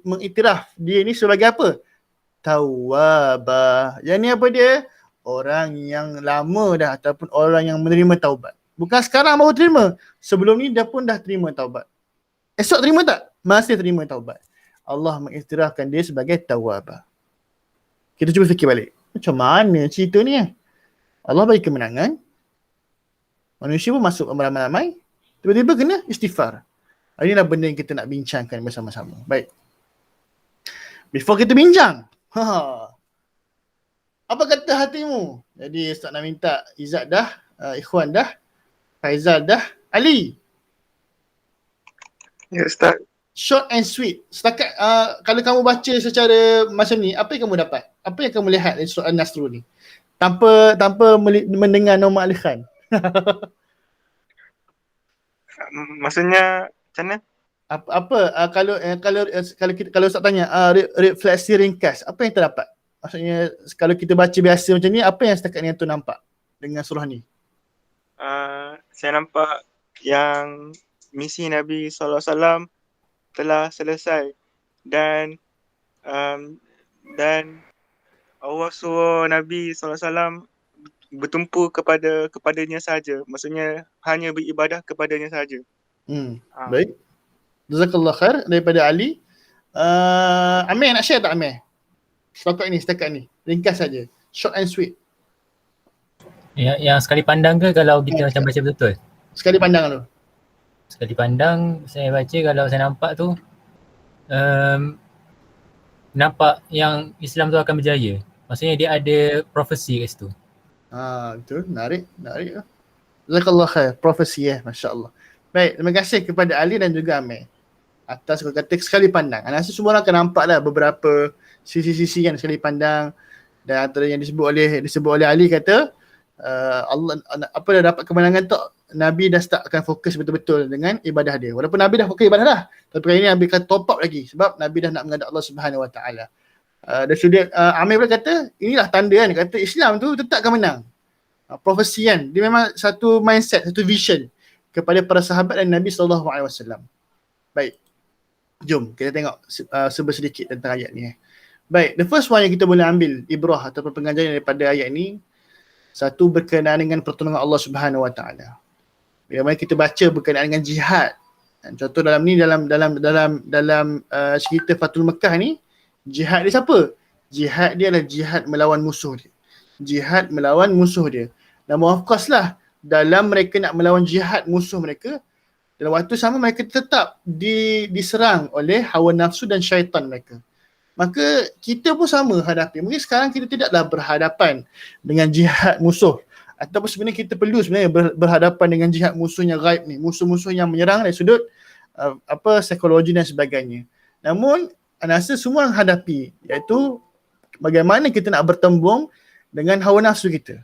mengiktiraf dia ni sebagai apa? Tawwabah. Yang ni apa dia? Orang yang lama dah ataupun orang yang menerima taubat. Bukan sekarang baru terima. Sebelum ni dia pun dah terima taubat. Esok terima tak? Masih terima taubat. Allah mengiktirafkan dia sebagai tawwabah. Kita cuba fikir balik. Macam mana cerita ni? Allah bagi kemenangan. Manusia pun masuk ramai-ramai. Tiba-tiba kena istighfar. Inilah benda yang kita nak bincangkan bersama-sama. Baik. Before kita bincang. Apa kata hatimu? Jadi Ustaz nak minta Izzat dah, Ikhwan dah, Faizal dah, Ali. Ya Ustaz. Short and sweet. Setakat kalau kamu baca secara macam ni, apa yang kamu dapat? Apa yang kamu lihat dari surah An-Nasr ni? Tanpa mendengar nama Ali Khan. Maksudnya macam mana? Kalau Ustaz tanya refleksi ringkas, apa yang terdapat? Maksudnya kalau kita baca biasa macam ni, apa yang setakat ni tu nampak dengan surah ni? Saya nampak yang misi Nabi SAW telah selesai dan Allah suruh Nabi SAW bertumpu kepadanya saja. Maksudnya hanya beribadah kepadanya saja. Baik. Jazakallah khair daripada Ali. Amir nak share tak Amir? Setakat ni, ringkas saja. Short and sweet. Yang sekali pandang ke kalau kita macam baca betul? Sekali pandang dulu. Sekali pandang saya baca, kalau saya nampak tu nampak yang Islam tu akan berjaya. Maksudnya dia ada profesi kat situ. Betul, menarik tu. Jazakallah khair, profesi masya-Allah. Baik, terima kasih kepada Ali dan juga Amir atas kata sekali pandang. Saya rasa semua orang akan nampaklah beberapa sisi-sisi kan sekali pandang, dan antara yang disebut oleh Ali kata Allah apa dah dapat kemenangan tu, Nabi dah start akan fokus betul-betul dengan ibadah dia. Walaupun Nabi dah fokus ibadah dah, tapi kali ini Nabi akan top up lagi sebab Nabi dah nak menghadap Allah Subhanahu Wa Taala. Dan sudah Amir pula kata inilah tanda kan, kata Islam tu tetap akan menang. Profesi kan, dia memang satu mindset, satu vision kepada para sahabat dan Nabi SAW. Baik, jom kita tengok sedikit tentang ayat ni. Baik, the first one yang kita boleh ambil ibrah ataupun pengajaran daripada ayat ni, satu berkenaan dengan pertolongan Allah Subhanahu Wa Taala. Bila kita baca berkenaan dengan jihad, contoh dalam ni dalam cerita Fathul Mekah ni, jihad dia siapa? Jihad dia adalah jihad melawan musuh dia. Jihad melawan musuh dia. Dan of course lah, dalam mereka nak melawan jihad musuh mereka, dalam waktu sama mereka tetap diserang oleh hawa nafsu dan syaitan mereka. Maka kita pun sama hadapi. Mungkin sekarang kita tidaklah berhadapan dengan jihad musuh, ataupun sebenarnya kita perlu berhadapan dengan jihad musuh yang gaib ni, musuh-musuh yang menyerang dari sudut psikologi dan sebagainya. Namun rasa semua orang hadapi, iaitu bagaimana kita nak bertembung dengan hawa nafsu kita.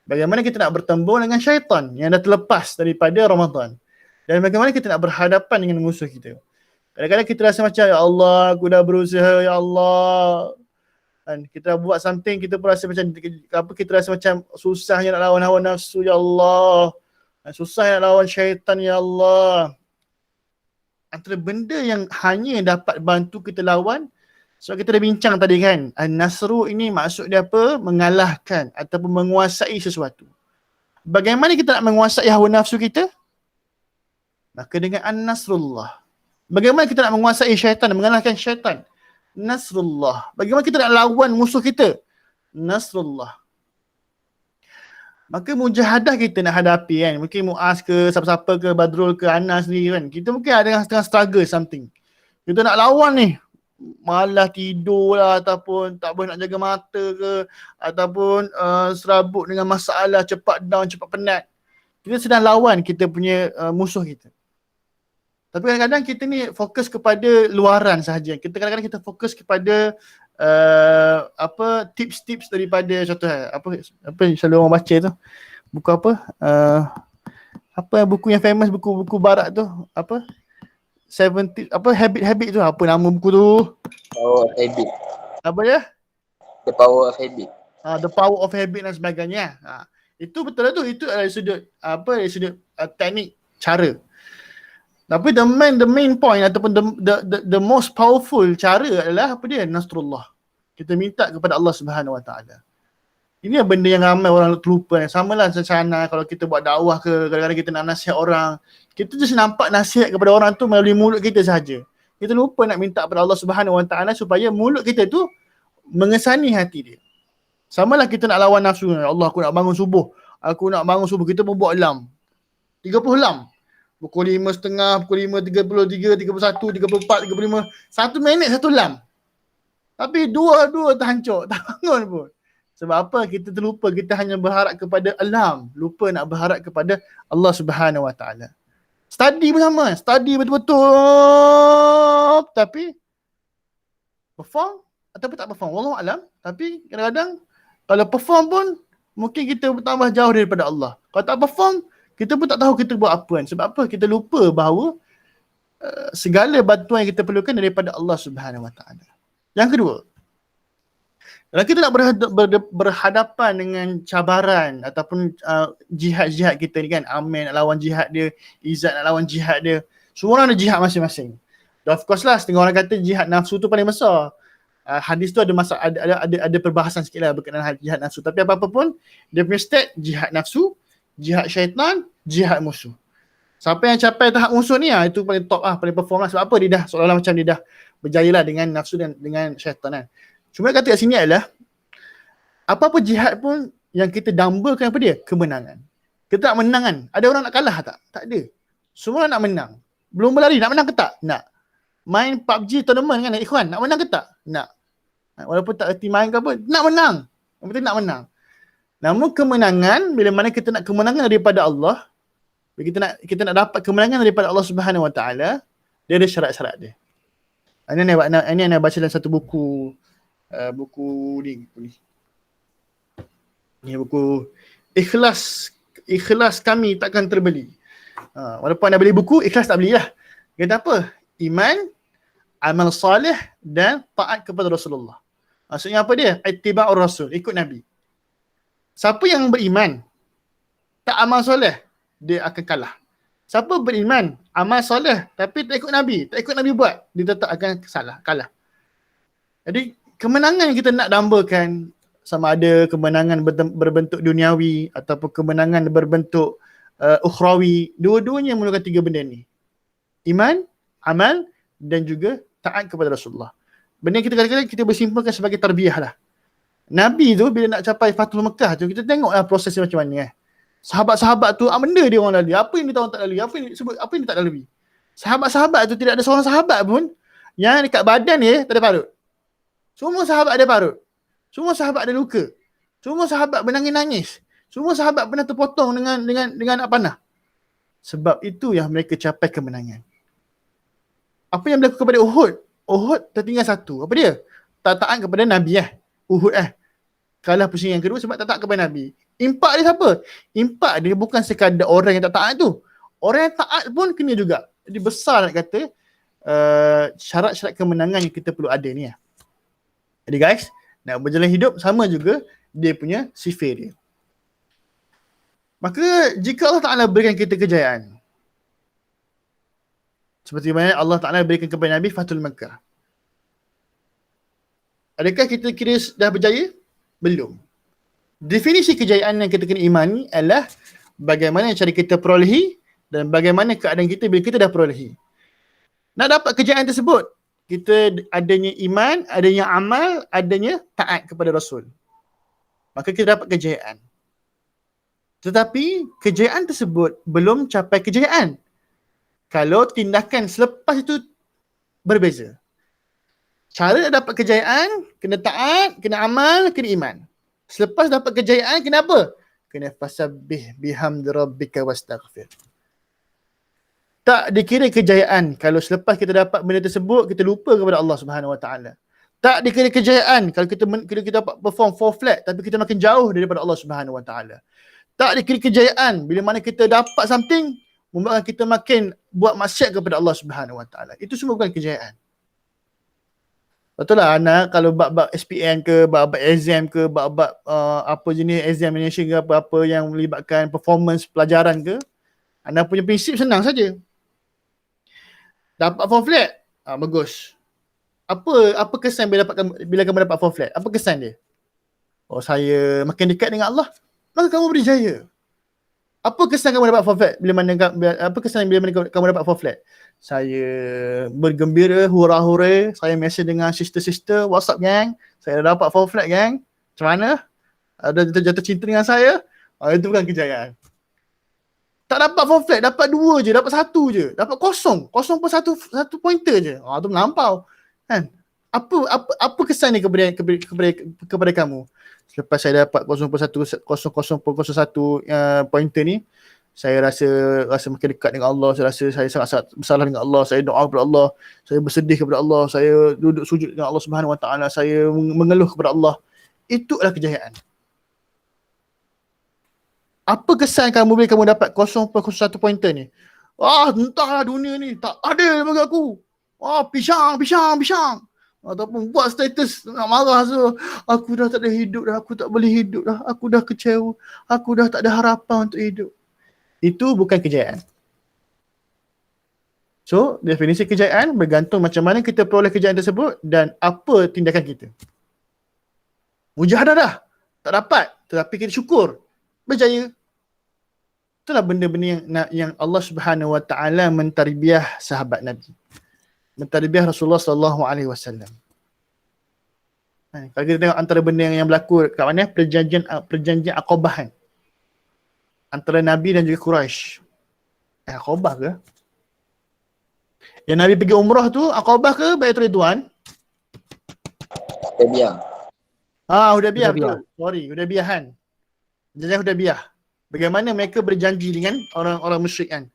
Bagaimana kita nak bertembung dengan syaitan yang dah terlepas daripada Ramadan. Dan bagaimana kita nak berhadapan dengan musuh kita. Kadang-kadang kita rasa macam, ya Allah, aku dah berusaha, ya Allah. Dan kita dah buat something, kita pun rasa macam, kita rasa macam susahnya nak lawan hawa nafsu, ya Allah. Dan susahnya nak lawan syaitan, ya Allah. Antara benda yang hanya dapat bantu kita lawan, so kita dah bincang tadi kan, An-Nasru ini maksud dia apa? Mengalahkan ataupun menguasai sesuatu. Bagaimana kita nak menguasai hawa nafsu kita? Maka dengan An-Nasrullah. Bagaimana kita nak menguasai syaitan, mengalahkan syaitan? Nasrullah. Bagaimana kita nak lawan musuh kita? Nasrullah. Maka mujahadah kita nak hadapi kan, mungkin Muaz ke, siapa-siapa ke, Badrul ke, Anas ni kan, kita mungkin ada tengah struggle something. Kita nak lawan ni, malah tidur lah, ataupun tak boleh nak jaga mata ke, ataupun serabut dengan masalah, cepat down, cepat penat. Kita sedang lawan kita punya musuh kita. Tapi kadang-kadang kita ni fokus kepada luaran sahaja. Kadang-kadang kita fokus kepada tips-tips daripada contoh apa yang selalu orang baca tu. Buku apa buku yang famous, buku barat tu, apa? 70 habit tu, apa nama buku tu? Power of Habit. Apa dia? The Power of Habit. The Power of Habit dan sebagainya. Itu betul lah tu. Itu dari sudut teknik, cara. Tapi the main point ataupun the most powerful cara adalah apa dia? Nasrullah. Kita minta kepada Allah Subhanahu Wa Taala. Ini benda yang ramai orang terlupa. Sama lah secara kalau kita buat dakwah ke, kadang-kadang kita nak nasihat orang, kita just nampak nasihat kepada orang tu melalui mulut kita sahaja. Kita lupa nak minta kepada Allah Subhanahu Wa Taala supaya mulut kita tu mengesani hati dia. Sama lah kita nak lawan nafsu. Allah, aku nak bangun subuh. Kita pun buat alarm. 30 alarm. Pukul 5.30, pukul 5.33, 31, 34, 35. 1 minit 1 alarm. Tapi dua terhancur. Tak bangun pun. Sebab apa? Kita terlupa. Kita hanya berharap kepada alarm. Lupa nak berharap kepada Allah Subhanahu Wa Taala. Study pun sama. Study betul-betul. Tapi perform ataupun tak perform. Wallahu alam. Tapi kadang-kadang kalau perform pun mungkin kita tambah jauh daripada Allah. Kalau tak perform, kita pun tak tahu kita buat apa kan. Sebab apa? Kita lupa bahawa segala bantuan yang kita perlukan daripada Allah Subhanahu Wa Taala. Yang kedua, kalau kita nak berhadapan dengan cabaran ataupun jihad-jihad kita ni kan, Amir nak lawan jihad dia, Izzat nak lawan jihad dia. Semua orang ada jihad masing-masing. Dan of course lah, setengah orang kata jihad nafsu tu paling besar. Hadis tu ada perbahasan sikit lah berkenaan jihad nafsu. Tapi apa-apa pun, dia punya state jihad nafsu, jihad syaitan, jihad musuh. Siapa yang capai tahap musuh ni itu paling top paling perform lah. Sebab apa? Dia dah seolah-olah macam dia dah berjaya lah dengan nafsu dan dengan syaitan kan. Cuma kata kat sini adalah apa-apa jihad pun yang kita dambakan apa dia? Kemenangan. Kita nak menang kan? Ada orang nak kalah tak? Tak ada. Semua orang nak menang. Belum berlari, nak menang ke tak? Nak. Main PUBG tournament kan ikhwan, nak menang ke tak? Nak. Walaupun tak erti main ke apa, nak menang. Yang penting nak menang. Namun kemenangan, bila mana kita nak kemenangan daripada Allah, bila kita nak dapat kemenangan daripada Allah Subhanahu Wa Taala, dia ada syarat-syarat dia. Ini yang baca dalam satu buku ni buku Ikhlas Kami Takkan Terbeli. Walaupun anda beli buku, ikhlas tak belilah. Dia kata apa? Iman, amal soleh dan taat kepada Rasulullah. Maksudnya apa dia? Ittiba'ur Rasul, ikut Nabi. Siapa yang beriman, tak amal soleh, dia akan kalah. Siapa beriman, amal soleh tapi tak ikut Nabi buat, dia tetap akan kalah. Jadi kemenangan yang kita nak dambakan, sama ada kemenangan berbentuk duniawi ataupun kemenangan berbentuk ukhrawi, dua-duanya memerlukan 3 benda ni. Iman, amal dan juga taat kepada Rasulullah. Benda yang kita kadang-kadang kita bersimpulkan sebagai tarbiyah lah. Nabi tu bila nak capai Fathul Mekah tu, kita tengoklah prosesnya macam mana. Sahabat-sahabat tu, benda dia orang lalui. Apa yang dia tahu tak lalui? Apa yang dia tak lalui? Sahabat-sahabat tu tidak ada seorang sahabat pun yang dekat badan dia tak ada parut. Semua sahabat ada parut. Semua sahabat ada luka. Semua sahabat menangis-nangis. Semua sahabat pernah terpotong dengan anak panah. Sebab itu yang mereka capai kemenangan. Apa yang berlaku kepada Uhud? Uhud tertinggal satu. Apa dia? Tak taat kepada Nabi Uhud kalah pusing yang kedua sebab tak taat kepada Nabi. Impak dia siapa? Impak dia bukan sekadar orang yang tak taat tu. Orang yang taat pun kena juga. Jadi besar nak kata syarat-syarat kemenangan yang kita perlu ada ni. Jadi guys, nak berjalan hidup sama juga dia punya sifir dia. Maka jika Allah Ta'ala berikan kita kejayaan, seperti mana Allah Ta'ala berikan kepada Nabi Fathul Makkah, adakah kita kira dah berjaya? Belum. Definisi kejayaan yang kita kena imani adalah bagaimana cara kita perolehi dan bagaimana keadaan kita bila kita dah perolehi. Nak dapat kejayaan tersebut, kita adanya iman, adanya amal, adanya taat kepada Rasul. Maka kita dapat kejayaan. Tetapi kejayaan tersebut belum capai kejayaan kalau tindakan selepas itu berbeza. Cara nak dapat kejayaan, kena taat, kena amal, kena iman. Selepas dapat kejayaan, kena apa? Kena fasabbih bihamdi rabbika wastaghfir. Tak dikira kejayaan kalau selepas kita dapat benda tersebut, kita lupa kepada Allah Subhanahu Wa Taala. Tak dikira kejayaan kalau kita dapat perform 4 flat tapi kita makin jauh daripada Allah Subhanahu Wa Taala. Tak dikira kejayaan bila mana kita dapat something membuatkan kita makin buat maksiat kepada Allah Subhanahu Wa Taala. Itu semua bukan kejayaan. Betul lah anak, kalau bab-bab SPM ke, bab-bab exam ke, bab-bab apa jenis examination ke, apa-apa yang melibatkan performance pelajaran ke, anda punya prinsip senang saja. Dapat 4 flat, bagus. Apa kesan bila kamu dapat 4 flat? Apa kesan dia? Oh, saya makin dekat dengan Allah, maka kamu berjaya. Apa kesan kamu dapat 4 flat? Apa kesan bila mana kamu dapat 4 flat? Saya bergembira, hura-hura, saya mesej dengan sister-sister, WhatsApp gang, saya dah dapat 4 flat gang. Macam mana? Ada jatuh cinta dengan saya? Itu bukan kejayaan. Tak dapat 4 flat, dapat 2 je, dapat 1 je, dapat kosong pun satu pointer je. Itu melampau. Kan? Apa kesan ni kepada kamu? Selepas saya dapat 0.1 pointer ni, saya rasa makin dekat dengan Allah, saya rasa saya sangat bersalah dengan Allah, saya doa kepada Allah, saya bersedih kepada Allah, saya duduk sujud dengan Allah Subhanahu Wa Taala, saya mengeluh kepada Allah. Itu adalah kejayaan. Apa kesan kamu bila kamu dapat 0.1 pointer ni? Entahlah dunia ni, tak ada bagi aku. Pisang. Ataupun buat status nak marah, so aku dah tak ada hidup dah, aku tak boleh hidup dah, aku dah kecewa, aku dah tak ada harapan untuk hidup. Itu bukan kejayaan. So, definisi kejayaan bergantung macam mana kita peroleh kejayaan tersebut dan apa tindakan kita. Mujahadah dah, tak dapat, tetapi kita syukur, berjaya. Itulah benda-benda yang Allah Subhanahu Wa Taala mentarbiah sahabat Nabi. Mentarbiah Rasulullah sallallahu alaihi wasallam. Kalau kita tengok antara benda yang berlaku kat mana, perjanjian Aqabah kan, antara Nabi dan juga Quraisy. Aqabah ke? Yang Nabi pergi umrah tu Aqabah ke Baitul Ridwan? Hudaybiyah. Hudaybiyah betul. Sorry, Hudaybiyah kan. Perjanjian Hudaybiyah. Bagaimana mereka berjanji dengan orang-orang musyrik kan.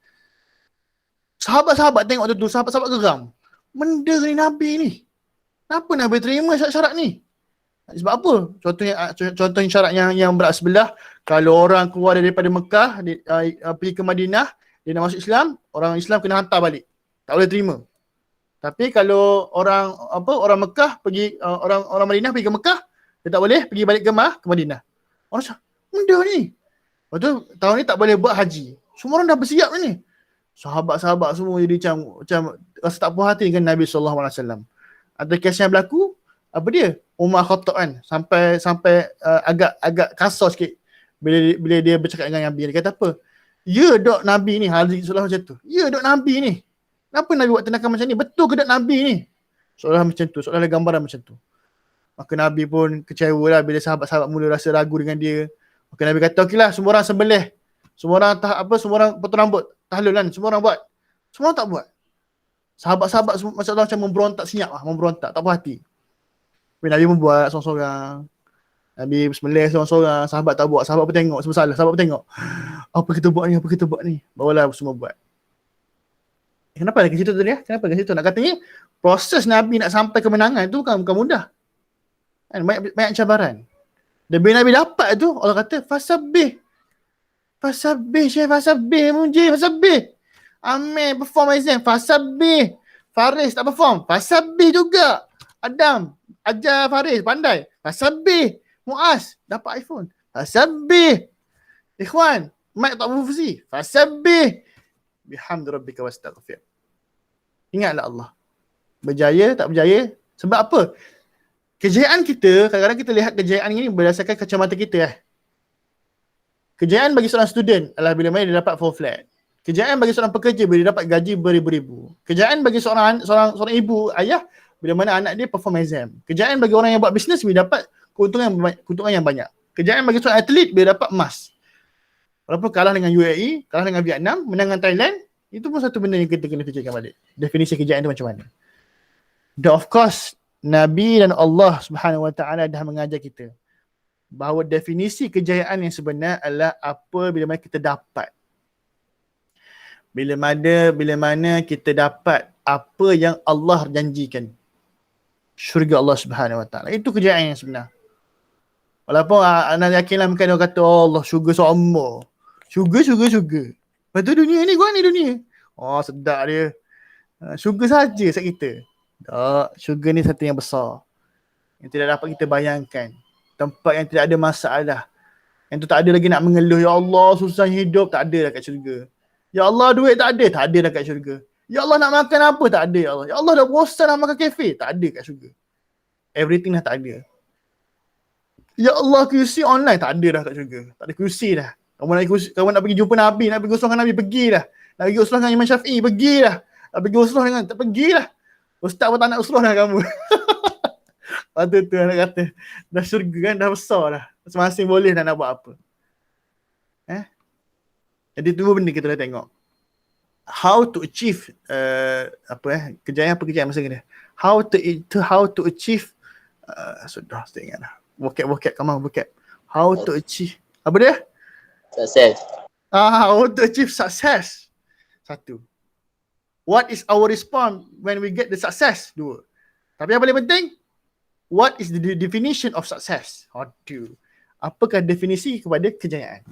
Sahabat-sahabat tengok tu, sahabat-sahabat geram. Benda ni Nabi ni. Kenapa Nabi terima syarat-syarat ni? Sebab apa? Contohnya syarat yang berat sebelah, kalau orang keluar daripada Mekah, pergi ke Madinah, dia nak masuk Islam, orang Islam kena hantar balik. Tak boleh terima. Tapi kalau orang Mekah pergi, orang Madinah pergi ke Mekah, dia tak boleh pergi balik ke Madinah. Orang cakap, benda ni. Lepas tu tahun ni tak boleh buat haji. Semua orang dah bersiap ni. Sahabat-sahabat semua jadi macam rasa tak puas hati dengan Nabi SAW. Ada kes yang berlaku, apa dia? Umar Khattab kan, sampai agak kasar sikit bila dia bercakap dengan Nabi. Dia kata apa? Ya dok Nabi ni, Haji seolah macam tu. Ya dok Nabi ni. Kenapa Nabi buat tindakan macam ni? Betul ke dok Nabi ni? Seolah macam tu, seolah ada gambaran macam tu. Maka Nabi pun kecewa lah bila sahabat-sahabat mula rasa ragu dengan dia. Maka Nabi kata, okeylah, semua orang sembelih. Semua orang semua orang potong rambut, tahlul kan, semua orang buat. Semua orang tak buat. Sahabat-sahabat macam memberontak senyap lah, memberontak, tak puas hati. Tapi Nabi pun buat seorang-seorang. Nabi sembelih seorang-seorang, sahabat tak buat, sahabat pun tengok, semua salah, sahabat pun tengok. Apa kita buat ni? Bawalah semua buat. Kenapa kat situ tadi ya? Kenapa kat situ? Nak katanya proses Nabi nak sampai kemenangan tu bukan mudah. Kan banyak cabaran. Dan bila Nabi dapat tu, Allah kata fasabbih. Syekh, fasabbih. Amir perform exam, fasabbih. Faris tak perform, fasabbih juga. Adam ajar Faris pandai, fasabbih. Muaz dapat iPhone, fasabbih. Ikhwan, mic tak berfungsi, fasabbih. Bihamdi rabbika wastaghfir. Ingatlah Allah. Berjaya tak berjaya sebab apa? Kejayaan kita, kadang-kadang kita lihat kejayaan ini berdasarkan kacamata kita. Kejayaan bagi seorang student adalah bila mana dia dapat full flat. Kejayaan bagi seorang pekerja bila dia dapat gaji beribu-ribu. Kejayaan bagi seorang ibu, ayah bila mana anak dia perform exam. Kejayaan bagi orang yang buat bisnes bila dapat keuntungan yang banyak. Kejayaan bagi seorang atlet bila dapat emas. Walaupun kalah dengan UAE, kalah dengan Vietnam, menang dengan Thailand, itu pun satu benda yang kita kena fikirkan balik. Definisi kejayaan itu macam mana. Dan of course, Nabi dan Allah Subhanahu Wa Taala dah mengajar kita bahawa definisi kejayaan yang sebenar adalah apa bila mana kita dapat. Bila mana kita dapat apa yang Allah janjikan. Syurga Allah Subhanahu Wa Taala. Itu kejayaan yang sebenar. Walaupun anak yakinlah mungkin dia kata, oh Allah, syurga sama. Syurga. Lepas tu dunia ni, gua ni dunia. Oh sedap dia. Syurga saja set kita. Tak, syurga ni satu yang besar. Yang tidak dapat kita bayangkan. Tempat yang tidak ada masalah. Yang tu tak ada lagi nak mengeluh, ya Allah susah hidup, tak ada dah kat syurga. Ya Allah duit tak ada dah kat syurga. Ya Allah nak makan apa, tak ada ya Allah. Ya Allah dah bosan nak makan kafe, tak ada kat syurga. Everything dah tak ada. Ya Allah kursi online, tak ada dah kat syurga. Tak ada kursi dah. Kamu nak pergi jumpa Nabi, nak pergi usrah dengan Nabi, pergi dah. Nak pergi usrah dengan Imam Syafi'i, pergi dah. Nak pergi usrah dengan, tak pergi dah. Ustaz pun tak nak usrah dengan kamu. Lepas tu anak kata, dah syurga kan, dah besar dah. Masing-masing boleh nak buat apa. Jadi tu benda kita dah tengok. How to achieve kejayaan masa ni. How to achieve sudah saya ingat dah. Vocab, come on vocab. How to achieve apa dia? Success. How to achieve success. Satu. What is our response when we get the success? Dua. Tapi yang paling penting, what is the definition of success? Aduh. Apakah definisi kepada kejayaan?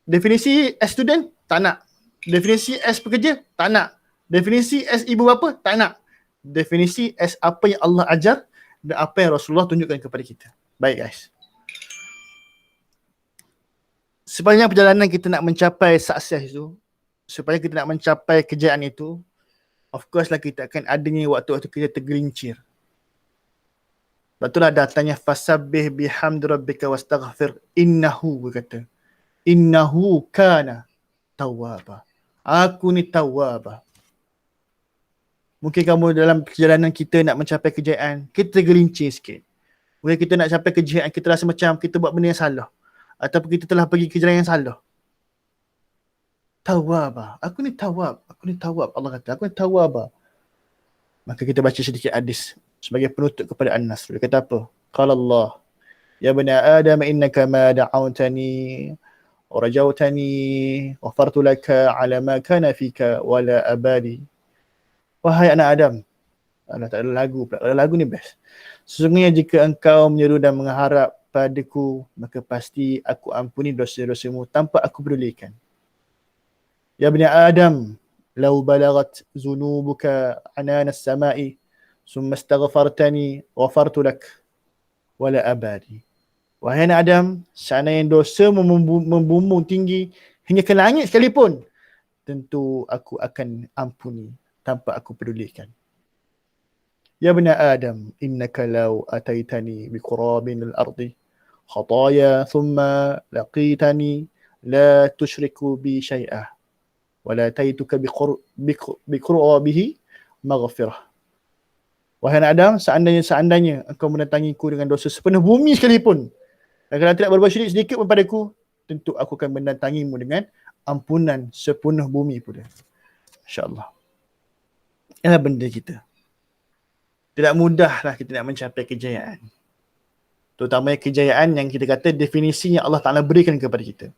Definisi as student? Tak nak. Definisi as pekerja? Tak nak. Definisi as ibu bapa? Tak nak. Definisi as apa yang Allah ajar dan apa yang Rasulullah tunjukkan kepada kita. Baik guys. Sepanjang perjalanan kita nak mencapai sukses itu, supaya kita nak mencapai kejayaan itu, of course lah kita akan adanya waktu-waktu kita tergelincir. Betullah datangnya fasabbih bihamdi rabbika wastaghfir innahu, berkata. Innahu kana tawwaba. Aku ni tawwaba. Mungkin kamu dalam perjalanan kita nak mencapai kejayaan, kita tergelincir sikit. Mungkin kita nak capai kejayaan, kita rasa macam kita buat benda yang salah. Ataupun kita telah pergi ke jalan yang salah. Tawab. Aku ni tawab. Allah kata, aku ni tawab. Maka kita baca sedikit hadis sebagai penutup kepada An-Nasr. Dia kata apa? Qala Allah, ya bani Adam innaka ma da'awtani ورجوتني غفرت لك على ما كان فيك ولا أبالي. Wahai anak Adam. Tak ada lagu pula. Lagu ni best. Sesungguhnya jika engkau menyeru dan mengharap padaku, maka pasti aku ampuni dosa-dosamu tanpa aku pedulikan. Ya bani Adam, law balagat zunubuka anana as-sama'i summa astaghfartani ghafartu lak wala abadi. Wahai anak Adam, seandainya dosa membumbung tinggi hingga ke langit sekalipun, tentu aku akan ampuni tanpa aku pedulikan. Ya bani Adam, innaka law ataitani biqurabin al-ardi khataya thumma laqitani la tushriku bi syai'ah wa la ataituka biqurabihi maghfirah. Wahai anak Adam, seandainya engkau mendatangiku dengan dosa sepenuh bumi sekalipun, dan kalau tidak berbuat syirik sedikit pun padaku, tentu aku akan mendatangimu dengan ampunan sepenuh bumi pula. InsyaAllah. Inilah benda kita. Tidak mudahlah kita nak mencapai kejayaan. Terutamanya kejayaan yang kita kata definisinya Allah Ta'ala berikan kepada kita.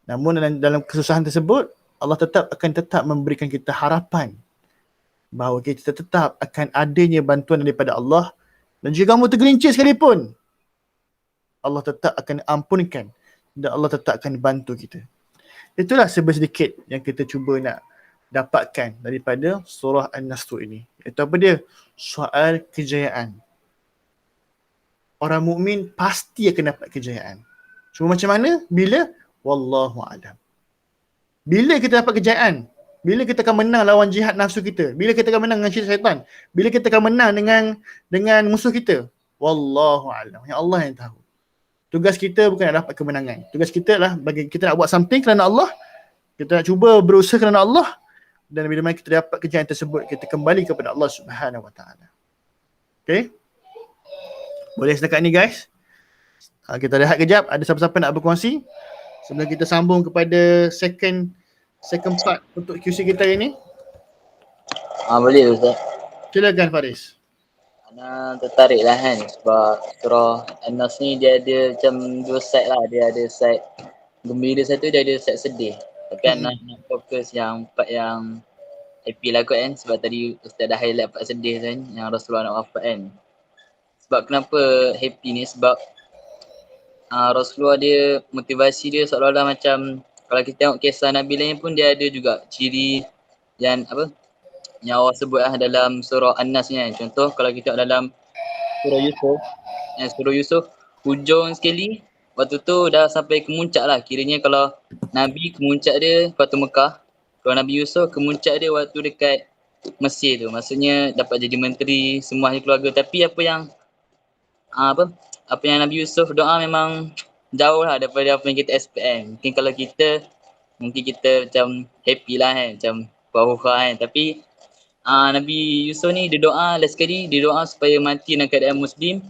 Namun dalam kesusahan tersebut, Allah tetap memberikan kita harapan bahawa kita tetap akan adanya bantuan daripada Allah, dan jika kamu tergelincir sekalipun, Allah tetap akan ampunkan dan Allah tetap akan bantu kita. Itulah sedikit yang kita cuba nak dapatkan daripada surah An-Nasr ini. Iaitu apa dia? Soal kejayaan. Orang mukmin pasti akan dapat kejayaan. Cuma macam mana? Bila? Wallahu a'lam. Bila kita dapat kejayaan? Bila kita akan menang lawan jihad nafsu kita? Bila kita akan menang dengan syaitan? Bila kita akan menang dengan musuh kita? Wallahu a'lam. Yang Allah yang tahu. Tugas kita bukan nak dapat kemenangan. Tugas kita adalah bagi kita nak buat something kerana Allah. Kita nak cuba berusaha kerana Allah. Dan bila mana kita dapat kejayaan tersebut, kita kembali kepada Allah Subhanahu Wa Taala. Okay? Boleh setakat ni guys. Kita rehat kejap. Ada siapa-siapa nak berkongsi? Sebelum kita sambung kepada second part untuk QC kita ini. Boleh Ustaz. Silakan Faris. Ana tertarik lah kan sebab surah An-Nas ni dia ada macam dua side lah. Dia ada side gembira satu, dia ada side sedih. Tapi Ana nak fokus yang part yang happy lah kot kan. Sebab tadi Ustaz dah highlight part sedih kan, yang Rasulullah nak wafat kan. Sebab kenapa happy ni, sebab Rasulullah dia, motivasi dia seolah-olah macam, kalau kita tengok kisah Nabi lain pun dia ada juga ciri yang apa, yang Allah sebut lah dalam surah An-Nas ni kan. Contoh kalau kita tengok dalam surah Yusuf, hujung sekali waktu tu dah sampai ke muncak lah. Kiranya kalau Nabi kemuncak dia waktu Mekah, kalau Nabi Yusuf kemuncak dia waktu dekat Mesir tu. Maksudnya dapat jadi menteri semua ahli keluarga. Tapi apa yang Nabi Yusuf doa memang jauh lah daripada apa yang kita expect kan. Mungkin kalau kita macam happy lah kan, macam bahawa kan. Tapi Nabi Yusuf ni dia doa last sekali, dia doa supaya mati dalam keadaan Muslim.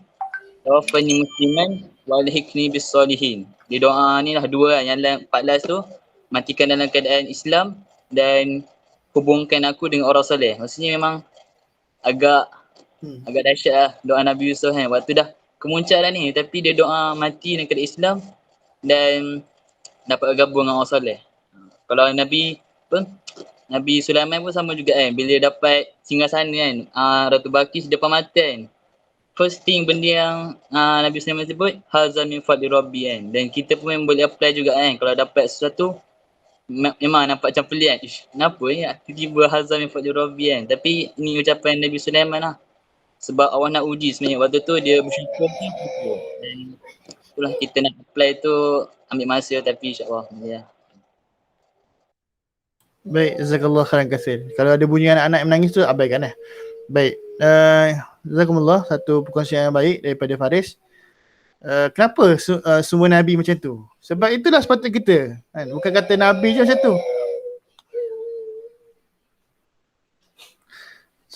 Tawaffani musliman wa alhiqni bis solihin. Dia doa ni lah dua kan. Yang 14 tu, matikan dalam keadaan Islam dan hubungkan aku dengan orang soleh. Maksudnya memang agak dahsyat lah doa Nabi Yusuf kan. Waktu dah kemuncak dah ni, tapi dia doa mati dalam keadaan Islam dan dapat bergabung dengan orang soleh. Kalau Nabi Sulaiman pun sama juga kan. Bila dia dapat singgasana kan, Ratu Balqis depan mata kan. First thing benda yang Nabi Sulaiman sebut, hazza min fadli rabbi kan. Dan kita pun boleh apply juga kan. Kalau dapat sesuatu, memang nampak macam pelik kan. Kenapa ya? Tiba-tiba hazza min fadli rabbi kan. Tapi ini ucapan Nabi Sulaiman lah. Sebab Allah nak uji sebenarnya. Waktu tu dia bersyukur kan. Dan itulah kita nak apply tu, ambil masa tapi insyaAllah. Ya. Baik, jazakallah khairan katsir. Kalau ada bunyi anak-anak yang menangis tu abaikan lah. Baik, jazakumullah, satu perkongsian yang baik daripada Faris. Kenapa semua Nabi macam tu? Sebab itulah sepatutnya kita kan? Bukan kata Nabi je macam tu.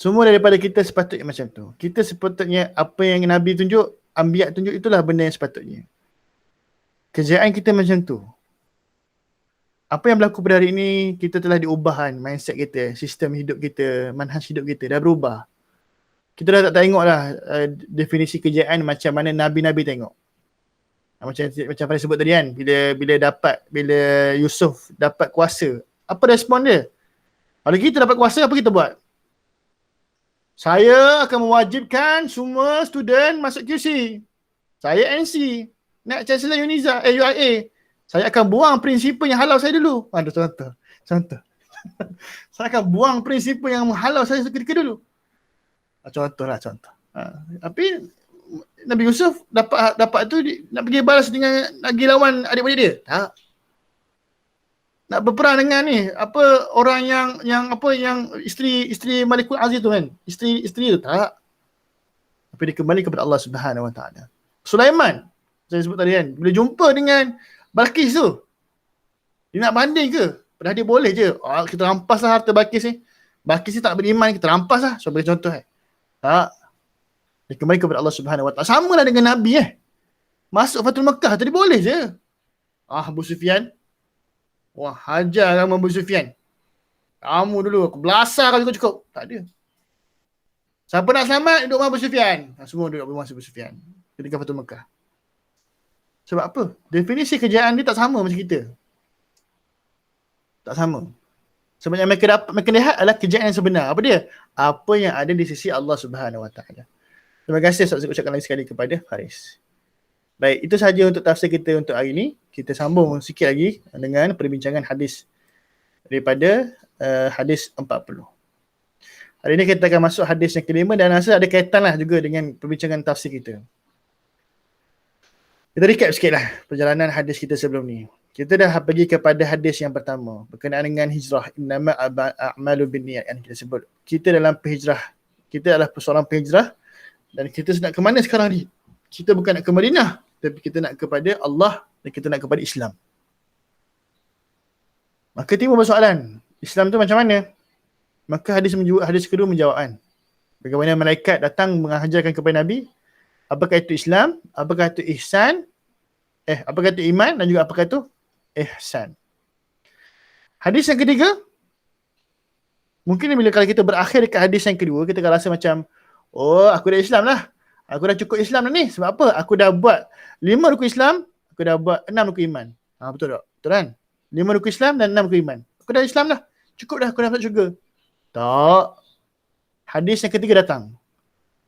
Semua daripada kita sepatutnya macam tu. Kita sepatutnya apa yang Nabi tunjuk, Anbiya tunjuk, itulah benda yang sepatutnya. Kerjaan kita macam tu. Apa yang berlaku pada hari ini, kita telah diubahkan mindset kita, sistem hidup kita, manhaj hidup kita dah berubah. Kita dah tak tengok lah definisi kerjaan macam mana Nabi-Nabi tengok. Macam Farid sebut tadi kan, bila Yusuf dapat kuasa, apa respon dia? Kalau kita dapat kuasa, apa kita buat? Saya akan mewajibkan semua student masuk QC. Saya NC, nak Chancellor UIA. Saya akan buang prinsipal yang halau saya dulu. Ada contoh. Saya akan buang prinsipal yang menghalau saya seketika dulu. Contoh. Tapi Nabi Yusuf dapat tu nak pergi balas dengan nak pergi lawan adik-adik dia. Tak. Nak berperang dengan ni, orang yang isteri Malikul Aziz tu kan. Isteri tu tak. Tapi dia kembali kepada Allah Subhanahu Wa Taala. Sulaiman, saya sebut tadi kan, bila jumpa dengan Balqis tu, dia nak banding ke? Padahal dia boleh je. Kita rampas lah harta Balqis ni. Balqis ni tak beriman, kita rampas lah. So bagi contoh tak. Dia kembali kepada Allah Subhanahu Wa Taala. Sama lah dengan Nabi Masuk Fatul Mekah tadi boleh je. Abu Sufyan. Wah, hajar kamu Abu Sufyan. Kamu dulu, aku belasah kau cukup. Tak ada. Siapa nak selamat, duduk dengan Abu Sufyan. Semua duduk dengan Abu Sufyan. Ketika Fatul Mekah. Sebab apa? Definisi kerjaan dia tak sama macam kita. Tak sama. Sebab yang mereka lihat adalah kerjaan yang sebenar. Apa dia? Apa yang ada di sisi Allah Subhanahu Wa Taala. Terima kasih Ustaz ucapkan lagi sekali kepada Faris. Baik, itu sahaja untuk tafsir kita untuk hari ini. Kita sambung sikit lagi dengan perbincangan hadis daripada hadis 40. Hari ini kita akan masuk hadis yang kelima dan rasa ada kaitan lah juga dengan perbincangan tafsir kita. Kita recap sikit lah perjalanan hadis kita sebelum ni. Kita dah pergi kepada hadis yang pertama berkenaan dengan hijrah. Innama a'malu binniyat yang kita sebut. Kita dalam penghijrah. Kita adalah seorang penghijrah dan kita nak ke mana sekarang ni? Kita bukan nak ke Madinah, tapi kita nak kepada Allah dan kita nak kepada Islam. Maka timbul persoalan, Islam tu macam mana? Maka hadis kedua menjawab kan. Bagaimana malaikat datang mengajarkan kepada Nabi, apakah itu Islam, apakah itu ihsan, apakah itu iman dan juga apakah itu ihsan. Hadis yang ketiga, mungkin bila kalau kita berakhir dekat hadis yang kedua, kita akan rasa macam, oh aku dah Islam lah. Aku dah cukup Islam dah ni. Sebab apa? Aku dah buat 5 rukun Islam, aku dah buat 6 rukun iman. Betul tak? Betul kan? 5 rukun Islam dan 6 rukun iman. Aku dah Islam dah. Cukup dah, aku dah masuk syurga. Tak. Hadis yang ketiga datang.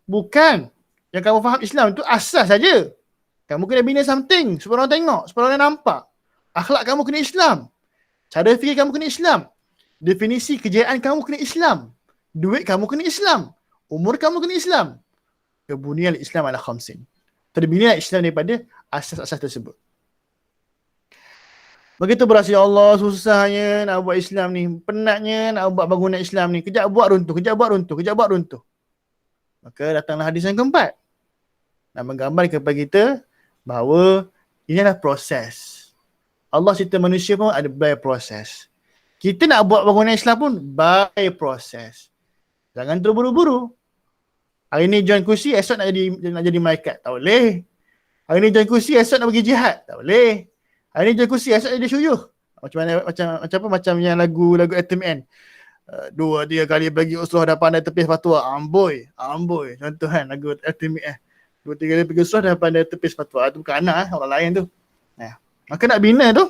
Bukan. Yang kamu faham Islam itu asas saja. Kamu kena bina something supaya orang tengok, supaya orang nampak. Akhlak kamu kena Islam. Cara fikir kamu kena Islam. Definisi kerjaan kamu kena Islam. Duit kamu kena Islam. Umur kamu kena Islam. Buniyal Islam ala khamsin. Terbina Islam daripada asas-asas tersebut. Begitu berasa, ya Allah, susahnya nak buat Islam ni. Penatnya nak buat bangunan Islam ni. Kejap buat runtuh. Maka datanglah hadis yang keempat. Nak menggambar kepada kita bahawa ini adalah proses. Allah cerita manusia pun ada by proses. Kita nak buat bangunan Islam pun by proses. Jangan terburu-buru. Hari ni join kursi, esok nak jadi malaikat. Tak boleh. Hari ni join kursi, esok nak pergi jihad. Tak boleh. Hari ni join kursi, esok jadi syuyuh. Macam yang lagu ATMN. 2-3 kali bagi usrah dah pandai tepis fatwa. Amboi. Contoh kan lagu ATMN. 2-3 kali pergi usrah dah pandai tepis fatwa. Itu bukan anak orang lain tu. Maka nak bina tu,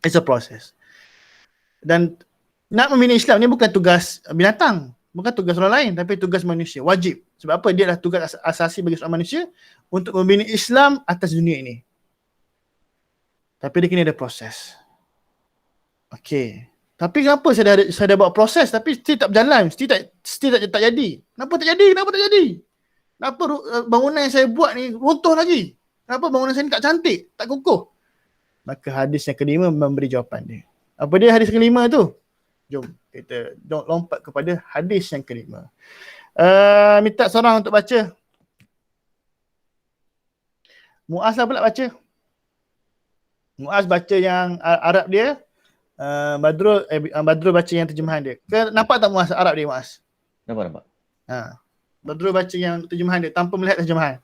it's a process. Dan nak membina Islam ni bukan tugas binatang. Bukan tugas orang lain, tapi tugas manusia. Wajib. Sebab apa? Dia adalah tugas asasi bagi seorang manusia untuk membina Islam atas dunia ini. Tapi dia kena ada proses. Okey. Tapi kenapa saya dah buat proses tapi still tak berjalan, still tak jadi? Kenapa tak jadi? Kenapa bangunan yang saya buat ni runtuh lagi? Kenapa bangunan saya ni tak cantik, tak kukuh? Maka hadis yang kelima memberi jawapan dia. Apa dia hadis kelima tu? Jom kita lompat kepada hadis yang kelima. Minta seorang untuk baca. Muaz lah pula baca. Muaz baca yang Arab dia. Badrul baca yang terjemahan dia. Nampak tak Muaz Arab dia Muaz? Nampak. Badrul baca yang terjemahan dia tanpa melihat terjemahan.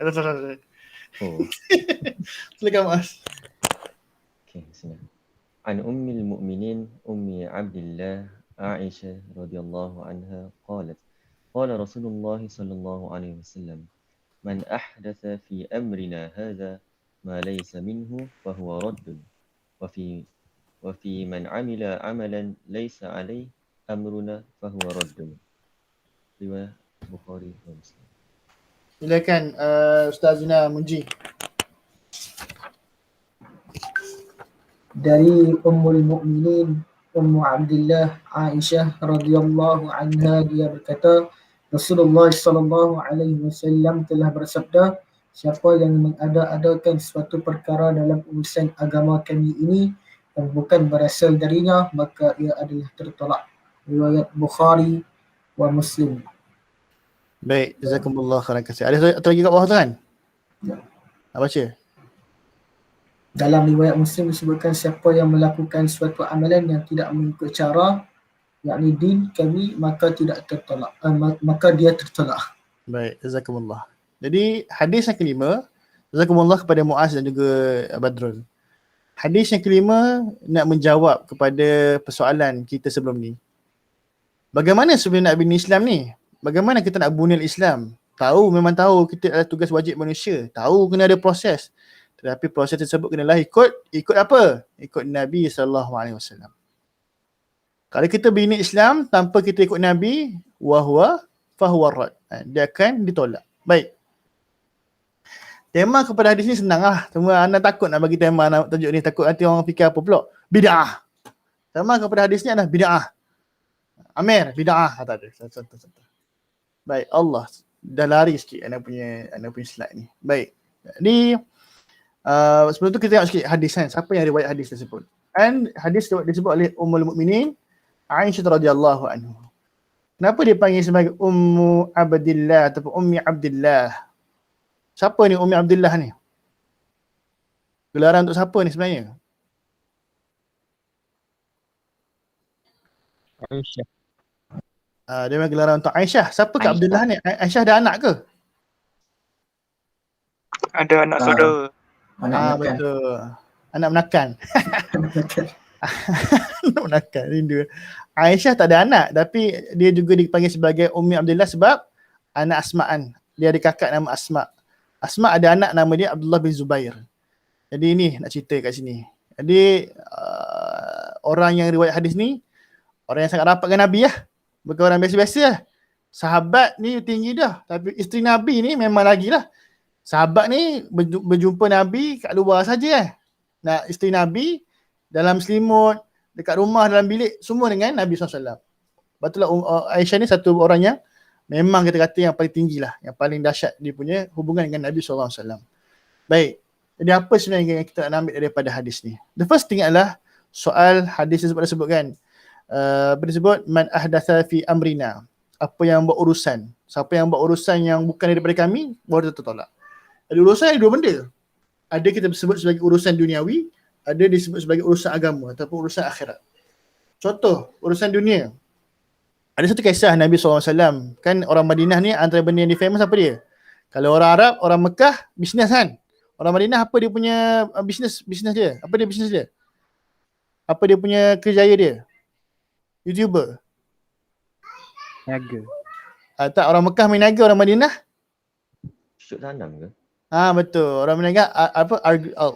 Oh, Silakan Mas. okay, bismillah. An ummil mu'minin ummi Abdillah Aisyah radhiyallahu anha qalat qala Rasulullah sallallahu alaihi wasallam man ahdatha fi amrina hadha ma laysa minhu fa huwa raddun wa fi man amila amalan laysa alaihi amruna fa huwa raddun. Riwayat Bukhari dan Muslim. Silakan Ustaz Zina Munji. Dari Ummul Mukminin Ummu Abdillah Aisyah radhiyallahu anha, dia berkata Rasulullah sallallahu alaihi wasallam telah bersabda, siapa yang mengada-adakan suatu perkara dalam urusan agama kami ini yang bukan berasal darinya, maka ia adalah tertolak. Riwayat Bukhari wa Muslim. Baik, jazakumullah khairan katsir. Ada lagi kat bawah tu kan? Ya. Nak baca? Dalam riwayat Muslim disebutkan siapa yang melakukan suatu amalan yang tidak mengikut cara, yakni din kami, maka tidak tertolak. Maka dia tertolak. Baik, jazakumullah. Jadi hadis yang kelima, jazakumullah kepada Muaz dan juga Badrul. Hadis yang kelima nak menjawab kepada persoalan kita sebelum ni. Bagaimana sebenarnya nak bina Islam ni? Bagaimana kita nak bunyal Islam? Tahu, memang tahu kita adalah tugas wajib manusia. Tahu kena ada proses. Tetapi proses tersebut kenalah ikut apa? Ikut Nabi SAW. Kalau kita bina Islam tanpa kita ikut Nabi, fahuwa rad. Dia akan ditolak. Baik. Tema kepada hadis ni senang lah. Cuma anda takut nak bagi tema nak tajuk ni. Takut nanti orang fikir apa pula. Bid'ah. Tema kepada hadis ni adalah bid'ah. Amir, bid'ah. Tak ada. Contoh. Baik, Allah. Dah lari sikit anda punya slide ni. Baik. Jadi, sebelum tu kita tengok sikit hadis kan. Siapa yang riwayat hadis tersebut? Dan hadis disebut oleh Ummul Mukminin Aisyah radhiyallahu anha. Kenapa dia panggil sebagai Ummu Abdillah ataupun Ummi Abdillah? Siapa ni Ummi Abdillah ni? Gelaran untuk siapa ni sebenarnya? Aisyah. Dia memang gelaran untuk Aisyah. Siapa Kak Abdillah ni? Aisyah ada anak ke? Ada anak saudara. Betul. Anak menakan. Anak menakan, rindu. Aisyah tak ada anak, tapi dia juga dipanggil sebagai Ummi Abdillah sebab anak Asma'an. Dia ada kakak nama Asma'. Asma' ada anak nama dia Abdullah bin Zubair. Jadi ini nak cerita kat sini. Jadi orang yang riwayat hadis ni, orang yang sangat rapat dengan Nabi lah. Bukan orang biasa-biasa lah. Sahabat ni tinggi dah. Tapi isteri Nabi ni memang lagi lah. Sahabat ni berjumpa Nabi kat luar saja lah. Nak isteri Nabi dalam selimut, dekat rumah, dalam bilik, semua dengan Nabi SAW. Betullah Aisyah ni satu orang yang memang kita kata yang paling tinggi lah. Yang paling dahsyat dia punya hubungan dengan Nabi SAW. Baik. Jadi apa sebenarnya yang kita nak ambil daripada hadis ni? The first thing adalah soal hadis tersebut kan. Disebut man ahdatha fi amrina. Apa yang buat urusan. Siapa yang buat urusan yang bukan daripada kami, baru tertolak. Ada urusan ada dua benda. Ada kita sebut sebagai urusan duniawi, ada disebut sebagai urusan agama ataupun urusan akhirat. Contoh, urusan dunia. Ada satu kisah Nabi SAW. Kan orang Madinah ni antara benda yang dia famous apa dia? Kalau orang Arab, orang Mekah, bisnes kan? Orang Madinah apa dia punya bisnes dia? Apa dia bisnes dia? Apa dia punya kerjaya dia? YouTuber. Niaga. Tak, orang Mekah main niaga, orang Madinah? Syuk tanam ke? Betul. Orang Madinah apa?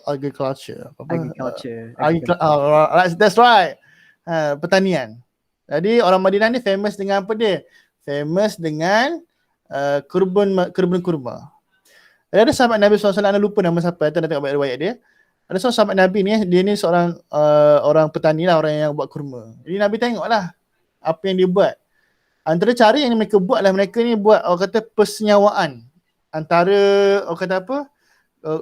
Agriculture. Agriculture. That's right. Pertanian. Jadi orang Madinah ni famous dengan apa dia? Famous dengan kebun kurma. Ada sahabat Nabi SAW, anda lupa nama siapa, anda tengok riwayat dia. Ada seorang sahabat Nabi ni, dia ni seorang orang petani lah, orang yang buat kurma. Jadi Nabi tengok lah apa yang dia buat. Antara cara yang mereka buat lah, mereka ni buat orang kata persenyawaan antara orang kata apa,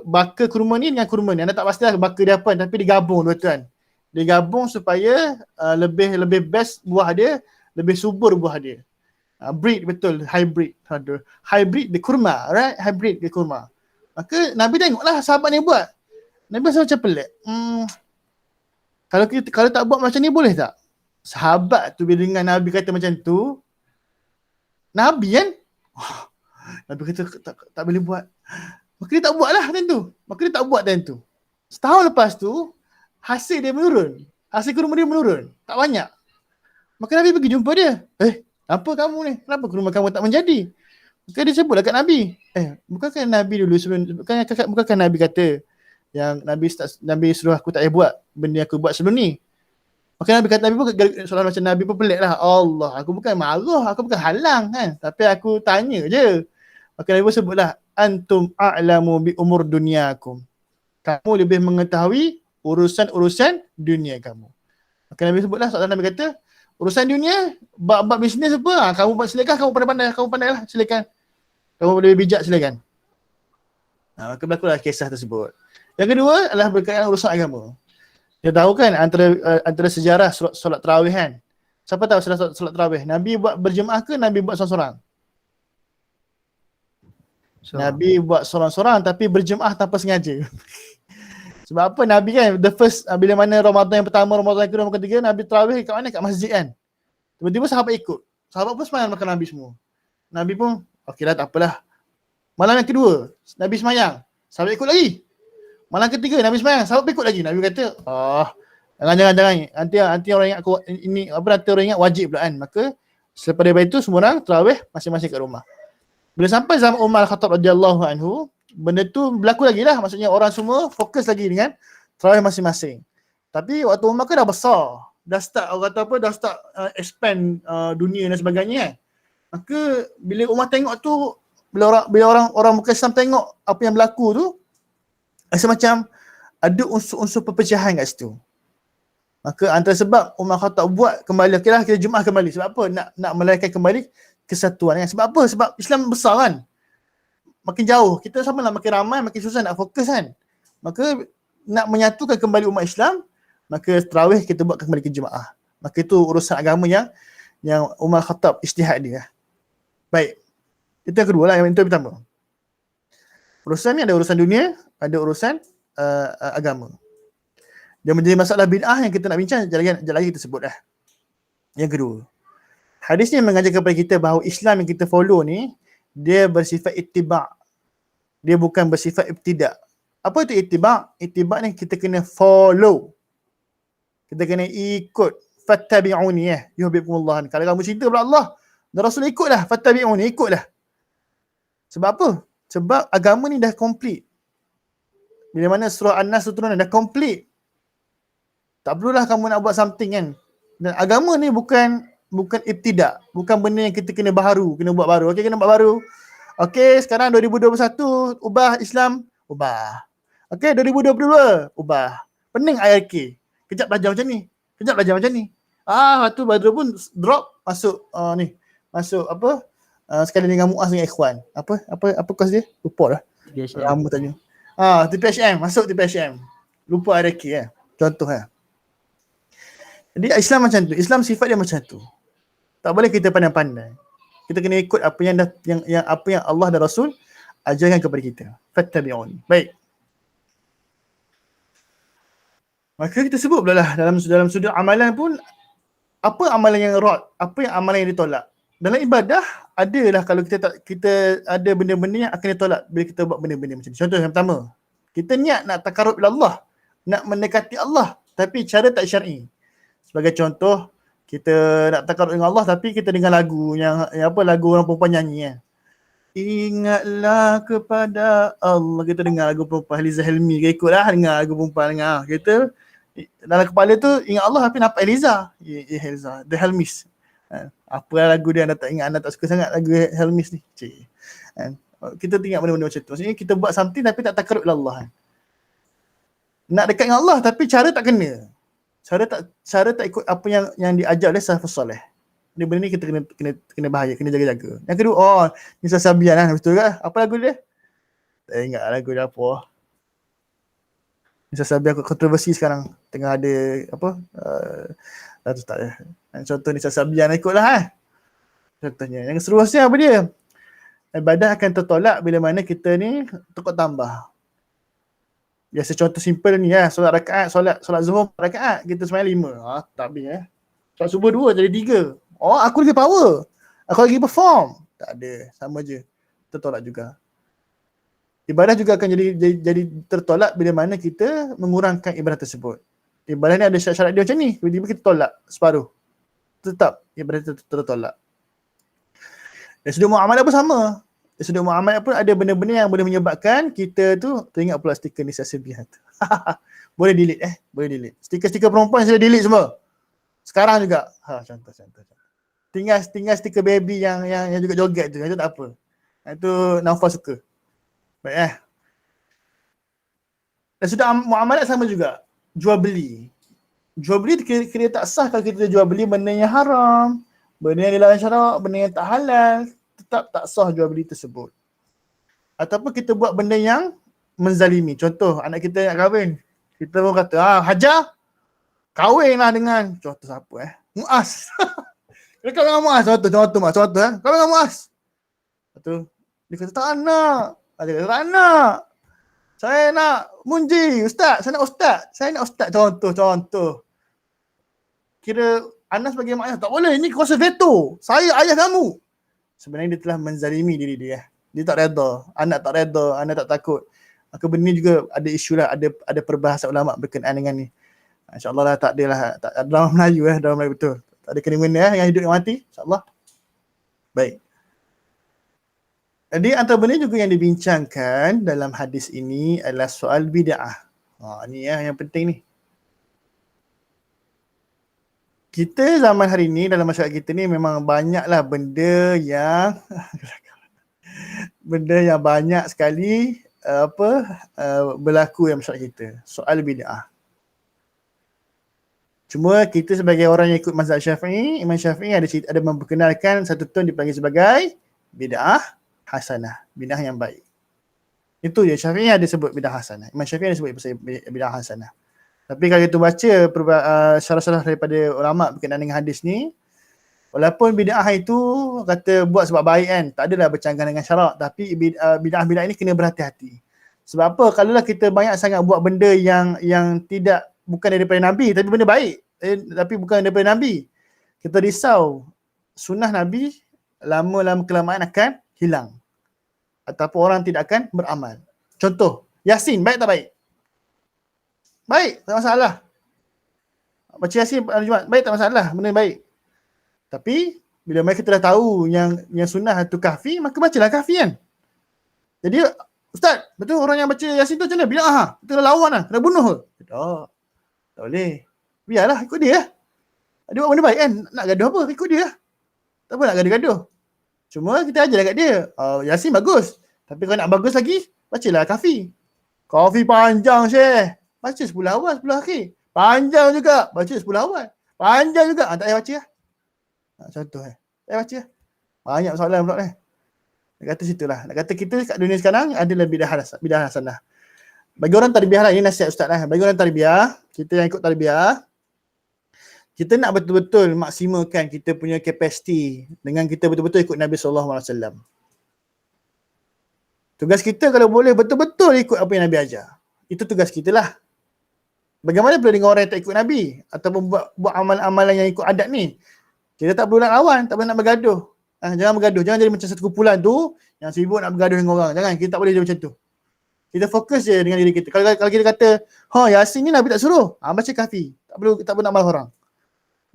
baka kurma ni dengan kurma ni. Anda tak pastilah baka dia apa, tapi digabung dua tu kan. Digabung supaya lebih best buah dia, lebih subur buah dia. Breed betul, hybrid. Hybrid the kurma, right? Hybrid the kurma. Maka Nabi tengoklah sahabat ni buat. Nabi rasa macam pelik. Kalau tak buat macam ni boleh tak? Sahabat tu bila dengar Nabi kata macam tu, Nabi kan? Nabi kata tak boleh buat. Maka dia tak buat lah time tu. Setahun lepas tu, hasil dia menurun. Hasil kurma dia menurun. Tak banyak. Maka Nabi pergi jumpa dia. Apa kamu ni? Kenapa kurma kamu tak menjadi? Maka dia sebutlah kat Nabi. Bukankah Nabi dulu sebelum, bukankah Nabi kata yang Nabi suruh aku tak payah buat benda yang aku buat sebelum ni. Maka Nabi kata, Nabi pun soalan macam Nabi pun pelik lah. Allah, aku bukan marah, aku bukan halang kan. Tapi aku tanya je. Maka Nabi pun sebutlah, antum a'lamu bi umur dunyakum. Kamu lebih mengetahui urusan-urusan dunia kamu. Maka Nabi sebutlah, soalan Nabi kata, urusan dunia, bab bisnes apa? Kamu silakan, kamu pandai lah, silakan. Kamu boleh bijak, silakan. Maka berlakulah kisah tersebut. Yang kedua adalah berkaitan urusan agama. Kita tahu kan antara sejarah solat tarawih kan. Siapa tahu solat tarawih? Nabi buat berjemaah ke Nabi buat seorang-seorang? Nabi buat seorang-seorang tapi berjemaah tanpa sengaja. Sebab apa? Nabi kan the first, bila mana Ramadan yang pertama, Ramadan yang kedua, Ramadan ketiga, Nabi tarawih kat mana? Kat masjid kan. Tiba-tiba sahabat ikut. Sahabat pun semayang makan Nabi semua. Nabi pun okeylah, tak apalah. Malam yang kedua Nabi semayang, sahabat ikut lagi. Malam ketiga Nabi semayang, sahabat ikut lagi. Nabi kata, jangan. Nanti orang ingat aku ini nanti orang ingat wajib pula kan. Maka selepas daripada itu semua orang tarawih masing-masing kat rumah. Bila sampai zaman Umar Khattab radhiyallahu anhu, benda tu berlaku lagi lah. Maksudnya orang semua fokus lagi dengan tarawih masing-masing. Tapi waktu Umar kan dah besar. Dah start expand dunia dan sebagainya kan. Maka bila Umar tengok tu, bila orang muka Islam tengok apa yang berlaku tu, rasa macam ada unsur-unsur perpecahan kat situ. Maka antara sebab Umar Khattab buat kembali, okeylah kita Jumaat kembali. Sebab apa? Nak melahirkan kembali kesatuan kan. Sebab apa? Sebab Islam besar kan. Makin jauh, kita sama lah makin ramai, makin susah nak fokus kan. Maka nak menyatukan kembali umat Islam, maka tarawih kita buat kembali ke Jumaat. Maka itu urusan agama yang Umar Khattab ijtihad dia. Baik. Itu yang kedua lah, yang pertama. Urusan ni ada urusan dunia, ada urusan agama. Dia menjadi masalah bid'ah yang kita nak bincang, sekejap lagi kita sebut dah. Yang kedua, hadis ni mengajar kepada kita bahawa Islam yang kita follow ni, dia bersifat ittiba'. Dia bukan bersifat ibtida'. Apa itu ittiba'? Ittiba' ni kita kena follow. Kita kena ikut. Fattabi'uni yuhibbukumullah. Kalau kamu cinta kepada Allah dan Rasul, ikutlah. Fattabi'uni, ikutlah. Sebab apa? Sebab agama ni dah complete. Bila mana surah An-Nas tu turun dah complete. Tak perlulah kamu nak buat something kan. Dan agama ni bukan ibtida', bukan benda yang kita kena buat baru. Okey, kena buat baru. Okey, sekarang 2021 ubah Islam, ubah. Okey, 2022 ubah. Pening IRK. Kejap belajar macam ni. Waktu Badrul pun drop masuk masuk apa? Sekali dengan Muaz dengan Ikhwan. Apa kos dia? Lupa dah. Lama tanya. TPHM, masuk TPHM. Lupa IRK ya. Contoh ya. Jadi Islam macam tu. Islam sifat dia macam tu. Tak boleh kita pandai-pandai. Kita kena ikut apa yang Allah dan Rasul ajarkan kepada kita. Fattabi'uni. Baik. Maka kita sebut pula lah dalam sudut amalan pun, apa amalan yang rad, apa yang amalan yang ditolak. Dalam ibadah adalah kalau kita ada benda-benda yang akan ditolak bila kita buat benda-benda macam ni. Contoh yang pertama, kita niat nak takarrub ila Allah, nak mendekati Allah tapi cara tak syar'i. Sebagai contoh, kita nak takarrub dengan Allah tapi kita dengar lagu yang lagu orang perempuan nyanyi kan. Ingatlah kepada Allah, kita dengar lagu perempuan Eliza Helmi, kita ikutlah dengar lagu perempuan, dengar. Kita dalam kepala tu ingat Allah tapi nampak Eliza, Eliza, The Helmis. Apa lagu dia anda tak ingat, anda tak suka sangat lagu Helmis ni. Kita tengok benda-benda macam tu. Maksudnya kita buat something tapi tak takarrub ila Allah. Nak dekat dengan Allah tapi cara tak kena. Cara tak ikut apa yang diajar oleh salafus soleh. Benda ni kita kena bahaya, kena jaga-jaga. Yang kedua, Nisa Sabian lah, betul ke? Apa lagu dia? Tak ingat lagu dia apa. Nisa Sabian kontroversi sekarang. Tengah ada tak ada. Contoh Nisa Sabian ikutlah contohnya. Yang seterusnya apa dia? Ibadah akan tertolak bila mana kita ni tukar tambah. Biasa contoh simple ni solat rakaat, solat zuhur rakaat, kita sembahyang 5. Tak habis Solat subuh 2 jadi 3. Aku lagi power. Aku lagi perform. Tak ada. Sama je. Tertolak juga. Ibadah juga akan jadi tertolak bila mana kita mengurangkan ibadah tersebut. Ibadah ni ada syarat dia macam ni. Tiba-tiba kita tolak separuh. Tetap ibadah tertolak. Dari sudut muamalah pun sama. Dari sudut muamalah pun ada benda-benda yang boleh menyebabkan kita tu teringat pula stiker Nisa Sebihan tu. Boleh delete boleh delete. Stiker-stiker perempuan sila delete semua. Sekarang juga. Contoh. Tinggal stiker baby yang juga joget tu. Itu tak apa. Itu Naufal suka. Baik Dan sudah muamalat sama juga. Jual beli. Jual beli kira tak sah kalau kita jual beli benda yang haram, benda yang dilarang syarak, benda yang tak halal, tetap tak sah jual beli tersebut. Ataupun kita buat benda yang menzalimi. Contoh, anak kita nak kahwin. Kita pun kata, Hajar, kahwinlah dengan, contoh siapa Muaz. Dia kahwin dengan Muaz, contoh kahwin dengan Muaz. Lepas tu, dia kata tak nak. Dia kata tak nak. Saya nak Munji, Ustaz. Saya nak Ustaz. Contoh. Kira Anas sebagai maknya, tak boleh. Ini kuasa veto. Saya ayah kamu. Sebenarnya dia telah menzalimi diri dia. Dia tak reda. Anak tak reda. Anak tak takut. Maka benda ni juga ada isu lah. Ada perbahasan ulama berkenaan dengan ni. InsyaAllah lah tak ada lah. Tak ada dalam Melayu dalam Melayu betul. Tak ada kena-mena yang hidup yang mati. InsyaAllah. Baik. Jadi antara benda juga yang dibincangkan dalam hadis ini adalah soal bid'ah. Ni yang penting ni. Kita zaman hari ni dalam masyarakat kita ni memang banyaklah benda yang banyak sekali berlaku dalam masyarakat kita. Soal bid'ah. Cuma kita sebagai orang yang ikut mazhab Syafi'i, Imam Syafi'i ada memperkenalkan satu term dipanggil sebagai bid'ah hasanah, bid'ah yang baik. Itu je, Syafi'i ada sebut bid'ah hasanah. Imam Syafi'i ada sebut bid'ah hasanah. Tapi kalau kita baca syarah-syarah daripada ulama berkenaan dengan hadis ni, walaupun bid'ah itu kata buat sebab baik kan, tak adalah bercanggah dengan syarak, tapi bid'ah ini kena berhati-hati. Sebab apa? Kalaulah kita banyak sangat buat benda yang tidak bukan daripada Nabi, tapi benda baik, tapi bukan daripada Nabi, kita risau sunnah Nabi lama-lama kelamaan akan hilang. Ataupun orang tidak akan beramal. Contoh, Yasin, baik tak baik? Baik, tak masalah. Baca Yasin pada Jumaat, baik tak masalah, benda baik. Tapi, bila mereka dah tahu yang sunnah itu kahfi, maka bacalah kahfi kan. Jadi, Ustaz, betul orang yang baca Yasin tu macam mana? Bid'ah, kita dah lawan lah, kena bunuh ke? Tak boleh. Biarlah, ikut dia lah. Dia buat benda baik kan, nak gaduh apa? Ikut dia lah. Tak apa nak gaduh-gaduh. Cuma kita ajar kat dia, Yasin bagus. Tapi kalau nak bagus lagi, bacalah kahfi. Kahfi panjang Syekh. Baca 10 awal, 10 akhir. Panjang juga. Baca 10 awal. Panjang juga. Tak payah baca lah. Contoh Tak payah baca lah. Banyak soalan pula ni. Nak kata situlah. Nak kata kita kat dunia sekarang adalah bid'ah hasanah. Bagi orang tarbiyah lah, ini nasihat Ustaz lah. Bagi orang tarbiyah, kita yang ikut tarbiyah, kita nak betul-betul maksimalkan kita punya kapasiti dengan kita betul-betul ikut Nabi SAW. Tugas kita kalau boleh betul-betul ikut apa yang Nabi ajar. Itu tugas kita lah. Bagaimana pula dengan orang yang tak ikut Nabi ataupun buat amalan-amalan yang ikut adat ni? Kita tak perlu nak lawan, tak perlu nak bergaduh. Jangan bergaduh. Jangan jadi macam satu kumpulan tu yang sibuk nak bergaduh dengan orang. Jangan, kita tak boleh jadi macam tu. Kita fokus je dengan diri kita. Kalau kita kata, Yasin ni Nabi tak suruh. Baca kahfi. Tak perlu nak marah orang.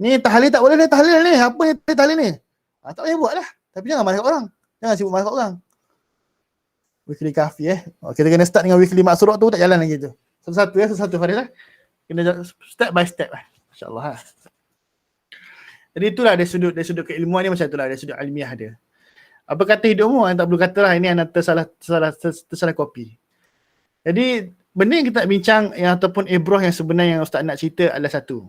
Ni tahlil tak boleh ni, tahlil ni. Apa ni tahlil ni? Tak payah buat lah. Tapi jangan marah kat orang. Jangan sibuk marah kat orang. Weekly kahfi kita kena start dengan weekly maksurat tu, tak jalan lagi tu. Satu-satu Faris lah. Kena step by step lah. InsyaAllah lah. Jadi itulah dari sudut keilmuan ni macam itulah, dari sudut ilmiah dia. Apa kata hidupmu? Tak perlu kata lah, ini anak tersalah kopi. Jadi benda yang kita nak bincang ataupun ibrah yang sebenarnya yang Ustaz nak cerita adalah satu.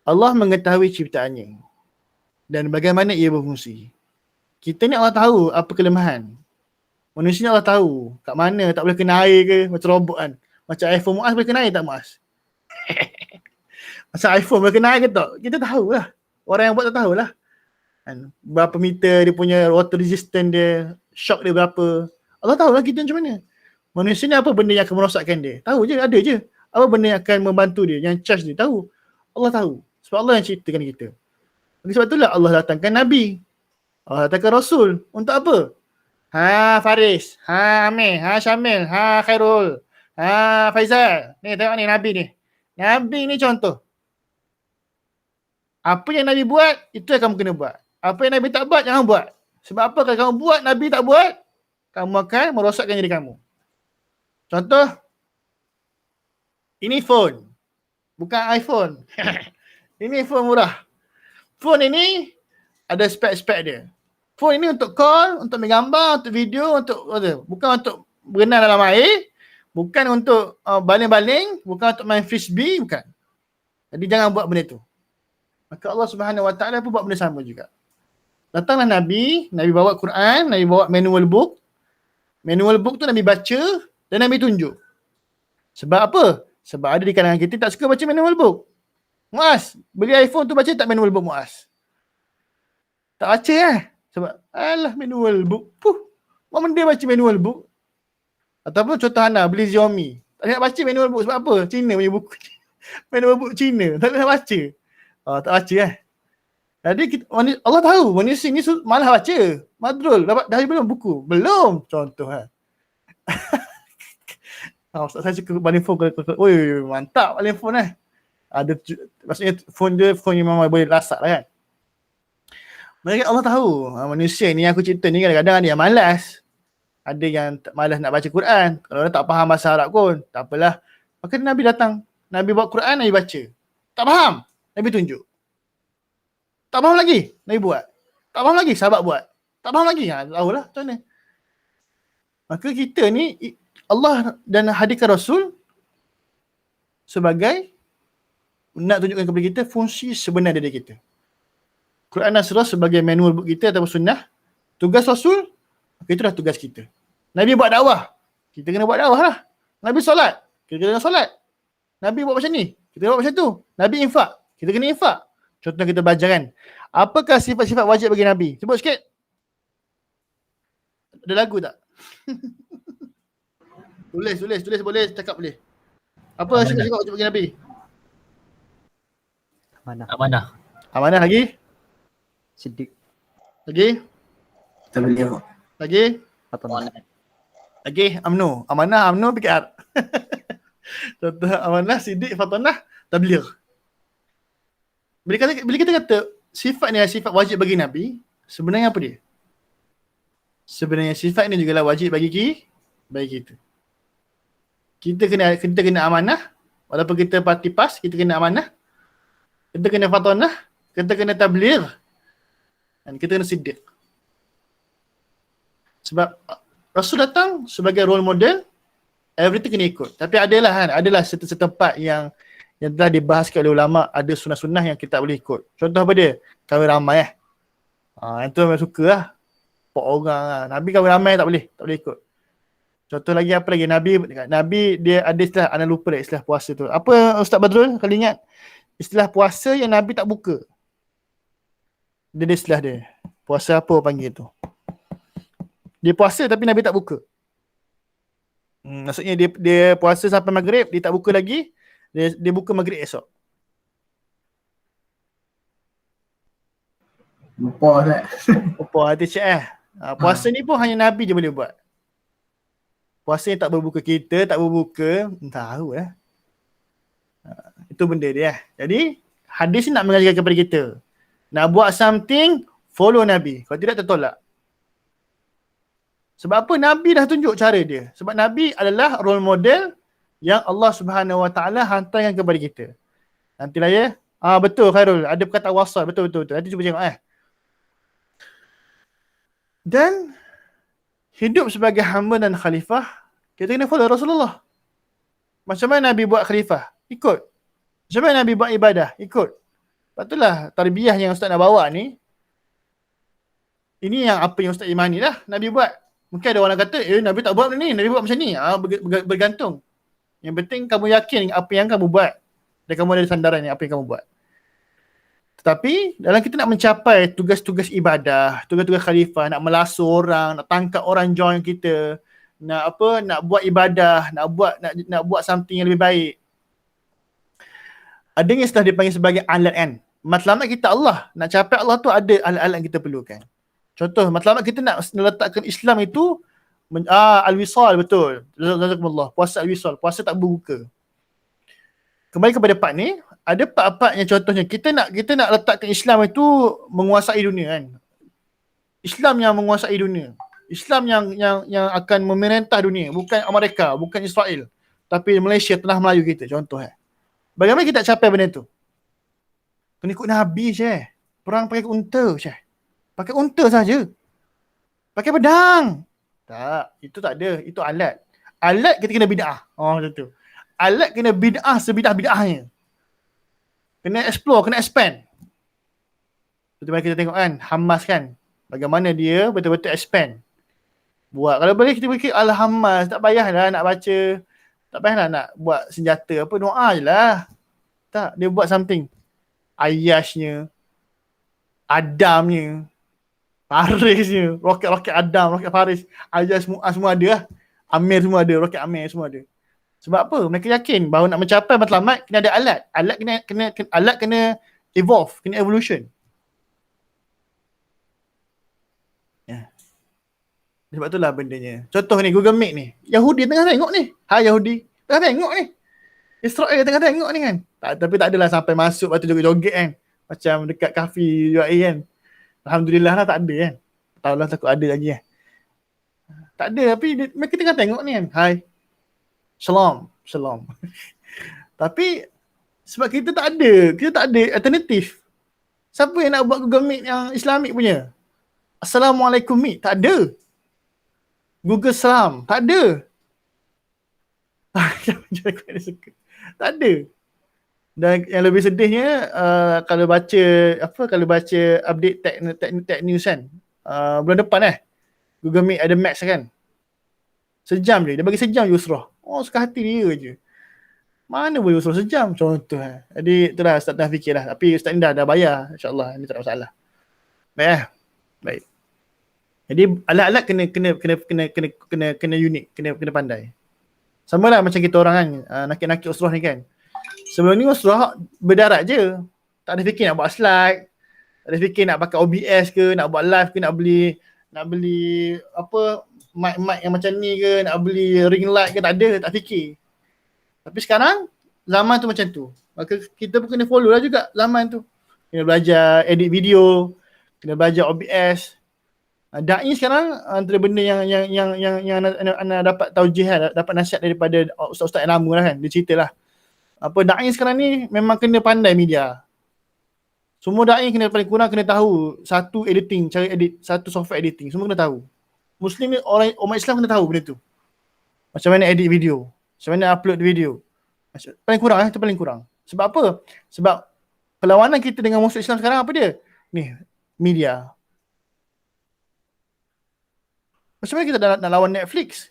Allah mengetahui ciptaannya dan bagaimana ia berfungsi. Kita ni Allah tahu apa kelemahan. Manusia ni Allah tahu kat mana tak boleh kena air ke, macam robot kan. Macam iPhone Muaz boleh kena air tak Muaz? Macam iPhone boleh kena air ke tak? Kita tahulah. Orang yang buat tak tahulah. Kan? Berapa meter dia punya water resistant dia, shock dia berapa. Allah tahulah kita macam mana. Manusia ni apa benda yang akan merosakkan dia? Tahu je, ada je. Apa benda yang akan membantu dia, yang charge dia? Tahu. Allah tahu. Sebab Allah yang ceritakan kita. Sebab itulah Allah datangkan Nabi. Allah datangkan Rasul. Untuk apa? Ha Faris, ha Amir, ha Syamil, ha Khairul, ha Faizal. Ni tengok ni Nabi ni. Nabi ni contoh. Apa yang Nabi buat, itu yang kamu kena buat. Apa yang Nabi tak buat, jangan buat. Sebab apa kalau kamu buat, Nabi tak buat, kamu akan merosakkan diri kamu. Contoh, ini phone. Bukan iPhone. Ini phone murah. Phone ini ada spek-spek dia. Phone ini untuk call, untuk ambil gambar, untuk video, bukan untuk berenang dalam air, bukan untuk baling-baling, bukan untuk main frisbee, bukan. Jadi jangan buat benda tu. Maka Allah Subhanahu Wa Taala pun buat benda sama juga. Datanglah Nabi bawa Quran, Nabi bawa manual book. Manual book tu Nabi baca dan Nabi tunjuk. Sebab apa? Sebab ada di kalangan kita tak suka baca manual book. Muaz, beli iPhone tu baca tak manual book Muaz? Tak baca Sebab alah manual book. Apa benda baca manual book? Ataupun contoh Hana beli Xiaomi. Tak nak baca manual book sebab apa? Cina punya buku. Manual book Cina. Tak nak baca. Tak baca Jadi Allah tahu manusia ni malah baca. Madrul, dapat dah belum buku? Belum. Contoh Ustaz saya suka baling phone. Oi, mantap baling phone Ada maksudnya phone dia phone yang memang boleh lasak lah kan. Mereka Allah tahu manusia ni yang aku cerita ni kadang-kadang ada yang malas. Ada yang malas nak baca Quran. Kalau orang tak faham bahasa Arab pun, tak apalah. Maka Nabi datang. Nabi bawa Quran, Nabi baca. Tak faham, Nabi tunjuk. Tak faham lagi, Nabi buat. Tak faham lagi, sahabat buat. Tak faham lagi, tahulah macam mana. Maka kita ni, Allah dan hadirkan Rasul sebagai nak tunjukkan kepada kita fungsi sebenar diri kita. Quran dan surah sebagai manual book kita ataupun sunnah. Tugas Rasul, maka itulah tugas kita. Nabi buat dakwah, kita kena buat dakwah lah. Nabi solat, kita kena solat. Nabi buat macam ni, kita buat macam tu. Nabi infak, kita kena infak. Contoh kita belajar kan. Apakah sifat-sifat wajib bagi Nabi? Sebut sikit. Ada lagu tak? Tulis boleh, cakap boleh. Apa sifat-sifat wajib bagi Nabi? Amanah lagi? Siddiq. Lagi? Tabligh. Lagi? Lagi? Amanah, PKR. Contoh amanah, siddiq, fatanah, tabligh. Bila kita kata sifat ni adalah sifat wajib bagi Nabi, sebenarnya apa dia? Sebenarnya sifat ni juga wajib bagi kita. Kita kena amanah, walaupun kita parti PAS, kita kena amanah. Kita kena fatanah, kita kena tabligh, dan kita kena siddiq. Sebab Rasul datang sebagai role model, everything kena ikut. Tapi adalah setempat yang telah dibahaskan oleh ulama, ada sunnah-sunnah yang kita tak boleh ikut. Contoh apa dia? Kahwin ramai yang tu memang suka lah. 4 orang lah. Nabi kahwin ramai tak boleh ikut. Contoh lagi apa lagi? Nabi dia ada istilah, anda lupa dah istilah puasa tu. Apa Ustaz Badrul kalau ingat? Istilah puasa yang Nabi tak buka. Dia ada istilah dia. Puasa apa panggil tu? Dia puasa tapi Nabi tak buka. Maksudnya dia puasa sampai maghrib, dia tak buka lagi. Dia buka maghrib esok. Lupa tak? Lupa hati cik puasa ni pun hanya Nabi je boleh buat. Puasa yang tak berbuka, kita tak berbuka, tahu lah. Itu benda dia. Jadi hadis ni nak mengajarkan kepada kita. Nak buat something, follow Nabi. Kalau tidak tertolak. Sebab apa? Nabi dah tunjuk cara dia. Sebab Nabi adalah role model yang Allah Subhanahu Wa Taala hantarkan kepada kita. Nantilah ya. Betul Khairul. Ada perkataan wasal. Betul. Nanti cuba tengok Dan hidup sebagai hamba dan khalifah, kita kena follow Rasulullah. Macam mana Nabi buat khalifah? Ikut. Macam mana Nabi buat ibadah? Ikut. Lepas itulah tarbiyah yang Ustaz nak bawa ni. Ini yang apa yang Ustaz imani lah Nabi buat. Mungkin ada orang kata, Nabi tak buat benda ni, Nabi buat macam ni. Bergantung. Yang penting kamu yakin apa yang kamu buat. Dan kamu ada sandaran yang apa yang kamu buat. Tetapi dalam kita nak mencapai tugas-tugas ibadah, tugas-tugas khalifah, nak melasuh orang, nak tangkap orang join kita, nak buat ibadah, nak buat something yang lebih baik. Ada yang setelah dipanggil sebagai alat kan. Matlamat kita Allah, nak capai Allah tu ada alat-alat yang kita perlukan. Contoh, matlamat kita nak letakkan Islam itu al-wisal, betul. Jazakumullah. Puasa al-wisal, puasa tak berbuka. Kembali kepada part ni, ada part-part yang contohnya kita nak letakkan Islam itu menguasai dunia kan. Islam yang menguasai dunia. Islam yang akan memerintah dunia, bukan Amerika, bukan Israel, tapi Malaysia, tanah Melayu kita, contoh. Bagaimana kita capai benda tu? Kena ikut Nabi je. Perang pakai unta je. Pakai unta saja. Pakai pedang. Tak, itu tak ada. Itu alat. Alat kita kena bid'ah. Macam tu. Alat kena bid'ah sebidah-bid'ahnya. Kena explore, kena expand. Seperti mana kita tengok kan, Hamas kan. Bagaimana dia betul-betul expand. Buat. Kalau boleh kita fikir Hamas, tak payahlah nak baca. Tak payahlah nak buat senjata apa. Doa je lah. Tak, dia buat something. Ayashnya. Adamnya. Farisnya. Roket-roket Adam, roket Faris. Ayash semua ada lah. Amir semua ada. Roket Amir semua ada. Sebab apa? Mereka yakin bahawa nak mencapai matlamat kena ada alat. Alat kena evolve, kena evolution. Ya. Sebab itulah bendanya. Contoh ni Google Meet ni. Yahudi tengah tengok ni. Hai Yahudi. Tengah tengok ni. Israel tengah tengok ni kan. Tapi tak adalah sampai masuk lepas tu joget-joget kan. Macam dekat kafe UAE kan. Alhamdulillah lah tak ada kan. Tak tahulah takut ada lagi kan. Tak ada tapi mereka tengah tengok ni kan. Hai. Shalom. Tapi sebab kita tak ada alternatif. Siapa yang nak buat Google Meet yang Islamik punya? Assalamualaikum Meet, tak ada. Google Salam, tak ada. Tak ada. Dan yang lebih sedihnya kalau baca update tech news kan, bulan depan Google Meet ada Max kan. Sejam je, dia bagi sejam je usrah. Suka hati dia je. Mana boleh usrah sejam contoh. Jadi itulah Ustaz dah fikir lah. Tapi Ustaz ni dah bayar, insya-Allah ini tak ada masalah. Baik. Jadi alat-alat kena unik, kena pandai. Sama lah macam kita orang kan, nakik-nakik usrah ni kan. Sebelum ni usrah berdarat je. Tak ada fikir nak buat slide. Tak ada fikir nak pakai OBS ke, nak buat live ke, nak beli apa mic yang macam ni ke, nak beli ring light ke, tak ada, tak fikir. Tapi sekarang zaman tu macam tu. Maka kita pun kena follow lah juga zaman tu. Kena belajar edit video, kena belajar OBS. Da'i sekarang antara benda yang anda dapat taujih, dapat nasihat daripada ustaz-ustaz yang lama lah kan, dia cerita lah. Apa da'i sekarang ni memang kena pandai media. Semua da'i kena paling kurang kena tahu satu editing, cara edit, satu software editing, semua kena tahu. Muslim ni, umat Islam kena tahu benda tu. Macam mana edit video, macam mana upload video. Paling kurang itu paling kurang. Sebab apa? Sebab perlawanan kita dengan musuh Islam sekarang apa dia? Ni, media. Macam mana kita nak lawan Netflix?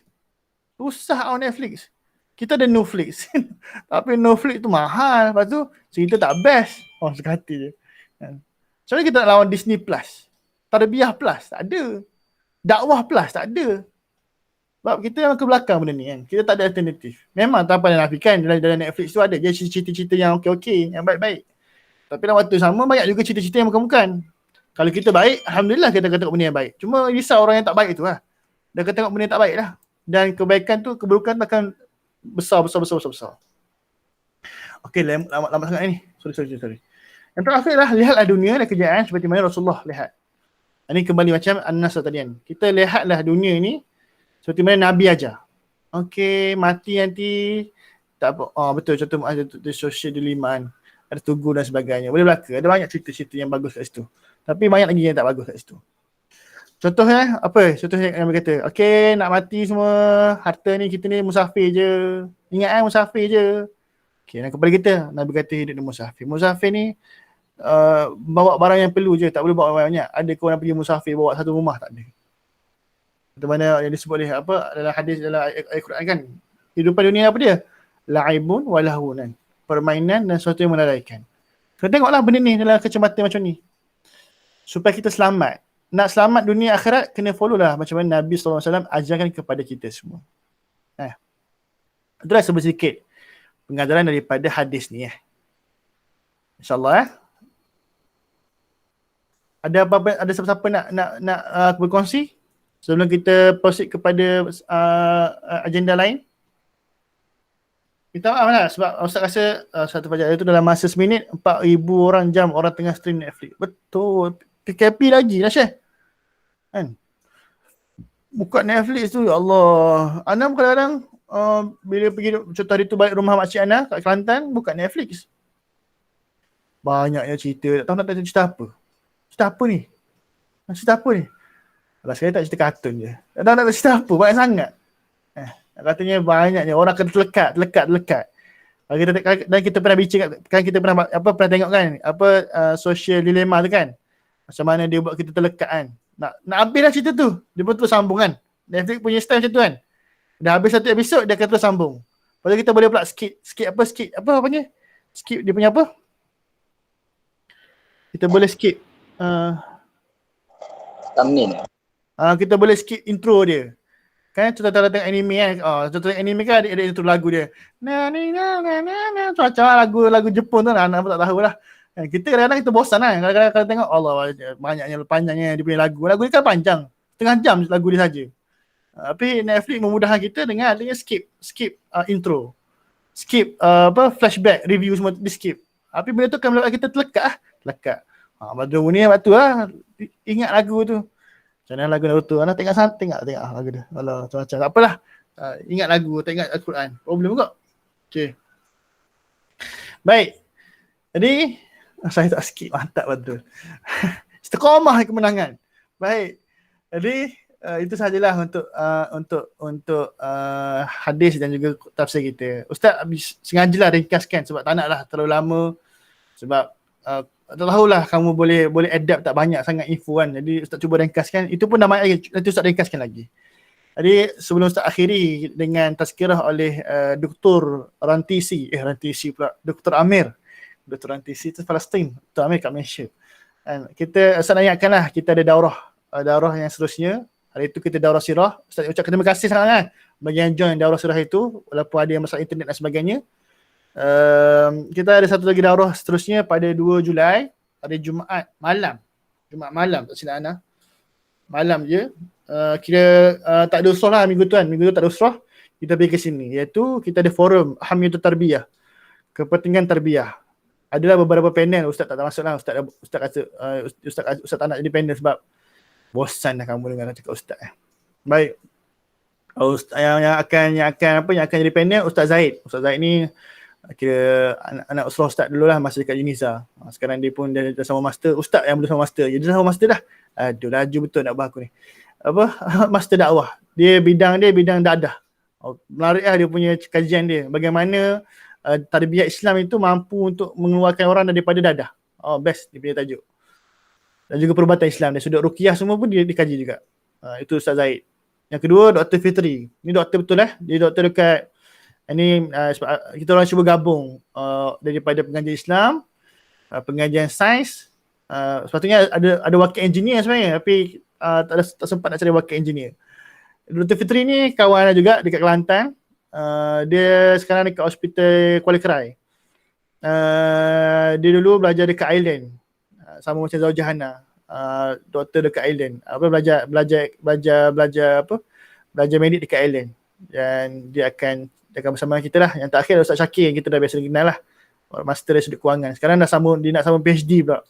Susah lawan Netflix. Kita ada Netflix. Tapi Netflix tu mahal. Lepas tu cerita tak best. Suka hati je. Macam mana kita nak lawan Disney Plus? Tarbiyah Plus? Tak ada. Dakwah Plus? Tak ada. Sebab kita memang ke belakang benda ni kan. Kita tak ada alternatif. Memang tanpa nafikan dalam Netflix tu ada je cerita-cerita yang okey-okey, yang baik-baik. Tapi dalam waktu sama banyak juga cerita-cerita yang bukan-bukan. Kalau kita baik, Alhamdulillah kita akan tengok benda yang baik. Cuma risau orang yang tak baik tu lah. Dia akan tengok benda yang tak baik lah. Dan kebaikan tu, keburukan akan besar. Okey, lama sangat ni. Sorry. Yang terakhir lah, lihatlah dunia dan kejayaan seperti mana Rasulullah lihat. Ini kembali macam An-Nas tadi kan. Kita lihatlah dunia ni seperti mana Nabi ajar. Okey, mati nanti tak apa. Betul, contoh ada social dilemma kan. Ada tugu dan sebagainya. Boleh berlaku. Ada banyak cerita-cerita yang bagus kat situ. Tapi banyak lagi yang tak bagus kat situ. Contohnya apa? Contohnya yang berkata, okey nak mati semua, harta ni kita ni musafir je. Ingat musafir je. Okey, dan kepada kita, Nabi kata hidup ni musafir. Musafir ni bawa barang yang perlu je, tak boleh bawa banyak. Ada kau nak pergi musafir bawa satu rumah, tak ada. Seperti mana yang disebut oleh apa dalam hadis dalam Al-Quran kan. Hidupan dunia apa dia? La'ibun wa lahun. Permainan dan sesuatu yang melalaikan. Kita tengoklah benda ni dalam kacamata macam ni. Supaya kita selamat. Nak selamat dunia akhirat, kena follow lah macam mana Nabi SAW ajarkan kepada kita semua. Itulah sedikit pengajaran daripada hadis ni. InsyaAllah. Ada apa-apa, ada siapa-siapa nak berkongsi sebelum kita proceed kepada agenda lain? Minta maaf lah sebab Ustaz rasa satu fajar itu dalam masa seminit 4,000 orang jam orang tengah stream Netflix. Betul. PKP lagi lah Syekh. Kan? Buka Netflix tu, ya Allah. Ana kadang-kadang bila pergi contoh hari tu balik rumah makcik Ana kat Kelantan, buka Netflix. Banyaknya cerita. Tak tahu nak tanya cerita apa. Cerita apa ni? Cerita apa ni? Alah sekali tak cerita kartun je. Tak tahu nak cerita apa. Banyak sangat. Katanya banyaknya. Orang akan terlekat. Dan kita pernah bincang kan, kita pernah tengok kan social dilemma tu kan. Macam mana dia buat kita terlekat kan. Nak habis lah cerita tu. Dia pun terus sambung kan. Netflix punya style macam tu kan. Dah habis satu episod dia akan terus sambung. Lepas tu kita boleh pula skip apanya? Skip dia punya apa? Kita boleh skip thumbnail. Kita boleh skip intro dia. Kan contoh tengok anime kan. Contoh anime kan ada intro lagu dia. Macam lagu Jepun tu anak pun tak tahu lah. Kita kadang-kadang kita bosan kan. Kadang-kadang kalau tengok Allah panjangnya dia punya lagu. Lagu dia kan panjang. Setengah jam lagu dia saja. Tapi Netflix memudahkan kita dengan adanya skip intro. Skip flashback, review semua di skip. Tapi benda tu kan menyebabkan kita terlekat. Badrul ni waktu lah ingat lagu tu. Macam mana lagu Naruto? Anak tengok lagu dia. Alah macam-macam. Tak apalah. Ingat lagu, tak ingat Al-Quran. Problem kok. Okay. Baik. Jadi saya tak skip, mantap betul. Istiqamah kemenangan. Baik. Jadi itu sajalah untuk hadis dan juga tafsir kita. Ustaz sengajalah ringkaskan sebab tak naklah terlalu lama. Sebab tak tahulah kamu boleh adapt tak banyak sangat info kan. Jadi Ustaz cuba ringkaskan. Itu pun nama nanti Ustaz ringkaskan lagi. Jadi sebelum Ustaz akhiri dengan tazkirah oleh Dr. Rantisi pula. Dr. Amir. Dr. Rantisi itu Palestin. Dr. Amir kat Malaysia. Dan kita Ustaz nak ingatkanlah kita ada daurah yang seterusnya. Hari itu kita daurah sirah. Ustaz ucapkan terima kasih sangat kan bagi yang join daurah sirah itu walaupun ada yang masalah internet dan sebagainya. Kita ada satu lagi daurah seterusnya pada 2 Julai hari Jumaat malam tak silap Ana. Malam je. Kira tak ada usrah lah minggu tu kan. Minggu tu tak ada usrah. Kita pergi ke sini iaitu kita ada forum Ahamiyatul Tarbiyah. Kepentingan tarbiyah. Adalah beberapa panel Ustaz tak masuk lah. Ustaz kata Ustaz tak nak jadi panel sebab bosan dah kamu dengar cakap Ustaz. Baik. Yang akan jadi panel Ustaz Zaid. Ustaz Zaid ni kira anak usrah Ustaz dulu lah masa dekat Unisa. Sekarang dia pun dah sama master. Ustaz yang belum sama master. Dia dah sama master dah. Aduh laju betul nak bahas aku ni. Master dakwah. Bidang dadah. Menarik lah dia punya kajian dia. Bagaimana tarbiyah Islam itu mampu untuk mengeluarkan orang daripada dadah. Best dia punya tajuk. Dan juga perubatan Islam. Dan sudut ruqyah semua pun dia dikaji juga. Itu Ustaz Zaid. Yang kedua Dr. Fitri. Ini doktor betul Dia doktor dekat ini kita orang cuba gabung daripada pengajian Islam, pengajian sains. Sepatutnya ada wakil engineer sebenarnya tapi tak sempat nak cari wakil engineer. Dr. Fitri ni kawan juga dekat Kelantan. Dia sekarang dekat hospital Kuala Kerai. Dia dulu belajar dekat Island. Sama macam Zaujahana. Doktor dekat Island. Belajar medik dekat Island. Dan dia akan bersama kita lah. Yang terakhir Ustaz Syakir yang kita dah biasa kenal lah. Master dari sudut kewangan. Sekarang dia nak sambung PhD pula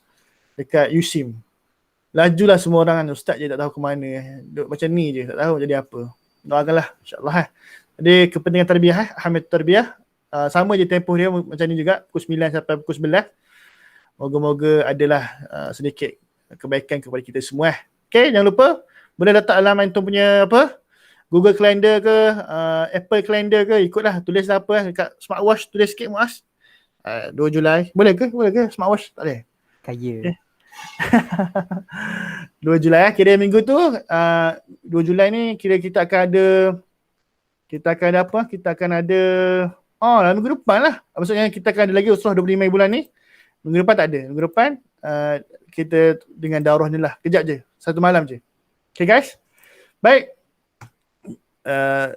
dekat USIM. Lajulah semua orang kan. Ustaz je tak tahu ke mana. Duduk macam ni je. Tak tahu jadi apa. Doakanlah insyaAllah. Jadi kepentingan tarbiyah Ahamiyatul Tarbiyah. Sama je tempoh dia macam ni juga. Pukul 9 sampai pukul 11. Moga-moga adalah sedikit kebaikan kepada kita semua. Okay, jangan lupa. Boleh letak alamat tu punya Google Calendar ke, Apple Calendar ke, ikutlah. Tulis apa dekat smartwatch, tulis sikit Muaz. 2 Julai. Boleh ke smartwatch? Tak boleh. Kaya. Okay. 2 Julai kira minggu tu 2 Julai ni kira kita akan ada minggu depan lah. Maksudnya kita akan ada lagi usrah 25 bulan ni. Minggu depan tak ada. Minggu depan kita dengan daurah ni lah. Kejap je. 1 malam je. Okay guys. Baik.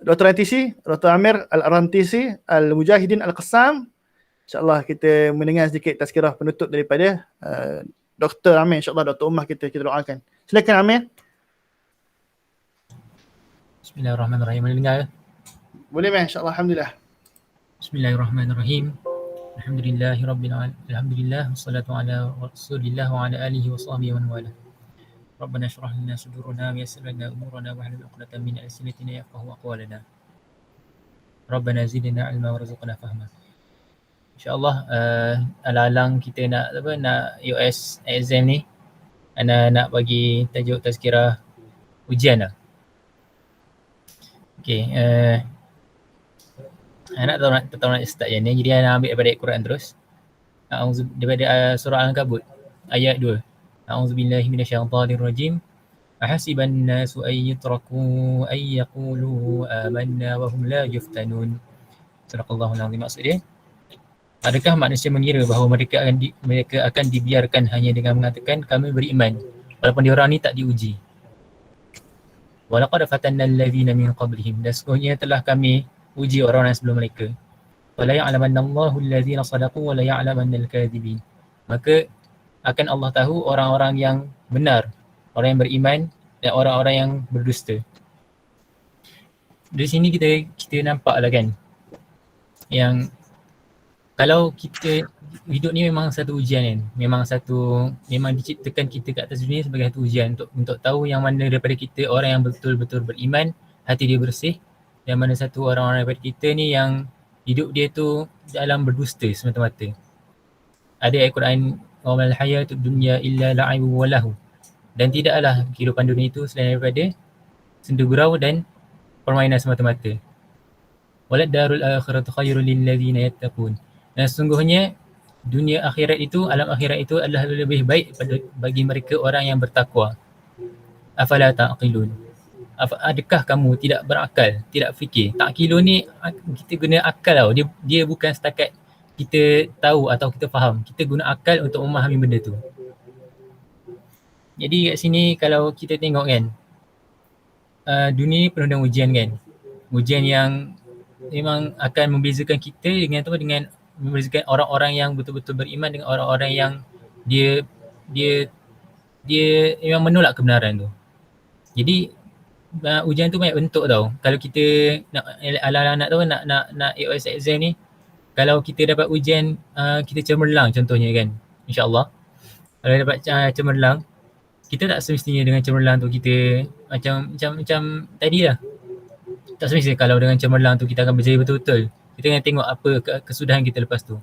Dr. Rantisi, Dr. Amir Al-Rantisi Al-Mujahidin Al-Qassam. InsyaAllah kita mendengar sedikit tazkirah penutup daripada Dr. Amir, insyaAllah Dr. Ummah kita doakan. Silakan Amir. Bismillahirrahmanirrahim. Boleh dengar ke? Boleh Amir, insyaAllah. Alhamdulillah. Bismillahirrahmanirrahim. Alhamdulillah wassalatu ala rasulillah wa ala alihi wa sahbihi wa man wala. Rabbana shrah lana sudurana wa yassir lana umurana wa hlul 'uqdatam min alsinatina yafqahu aqwalana. Rabbana zidna ilma warzuqna fahma. InsyaAllah alang-alang kita nak US exam ni, Ana nak bagi tajuk tazkirah ujian lah. Okay, Anak tahu nak start yang ni, jadi Ana ambil daripada Quran terus. Daripada surah Al-Ankabut ayat 2. A'udzubillahi minasyaitonirrajim. Ahasiban nasu ay yutraku ay yaqulu amanna wa hum la yuftanun. Sadaqallahul azim. Maksud dia, adakah manusia mengira bahawa mereka akan dibiarkan hanya dengan mengatakan kami beriman walaupun diorang ni tak diuji. Walaqad fatanna alladhina min qablihim. Dan sesungguhnya telah kami uji orang-orang sebelum mereka. Wala ya'lamannallahu alladhina sadaqu wa la ya'lamannal kadhibin. Maka akan Allah tahu orang-orang yang benar, orang yang beriman dan orang-orang yang berdusta. Di sini kita nampaklah kan yang kalau kita hidup ni memang satu ujian kan. Memang diciptakan kita kat atas dunia sebagai satu ujian untuk tahu yang mana daripada kita orang yang betul-betul beriman, hati dia bersih, dan mana satu orang-orang daripada kita ni yang hidup dia tu dalam berdusta semata-mata. Ada ayat Quran, wa mal hayatud dunya illa la'ibu wa lahu. Dan tidaklah kehidupan dunia itu selain daripada sendu gurau dan permainan semata-mata. Walad darul akhiratu khairul lil ladzina yattaqun. Dan sesungguhnya dunia akhirat itu, alam akhirat itu adalah lebih baik bagi mereka orang yang bertakwa. Afala ta'qilun. Adakah kamu tidak berakal, tidak fikir? Ta'qilun ni kita guna akal tau. Dia bukan setakat kita tahu atau kita faham. Kita guna akal untuk memahami benda tu. Jadi kat sini kalau kita tengok kan, dunia ni penuh dengan ujian kan. Ujian yang memang akan membezakan kita dengan membezakan orang-orang yang betul-betul beriman dengan orang-orang yang dia memang menolak kebenaran tu. Jadi ujian tu banyak bentuk tau. Kalau kita nak ala-ala nak tahu nak AOS exam ni, kalau kita dapat ujian kita cemerlang contohnya kan, insya-Allah. Kalau dapat cemerlang, kita tak semestinya dengan cemerlang tu kita macam tadi lah. Tak semestinya kalau dengan cemerlang tu kita akan berjaya betul-betul. Kita kena tengok apa kesudahan kita lepas tu.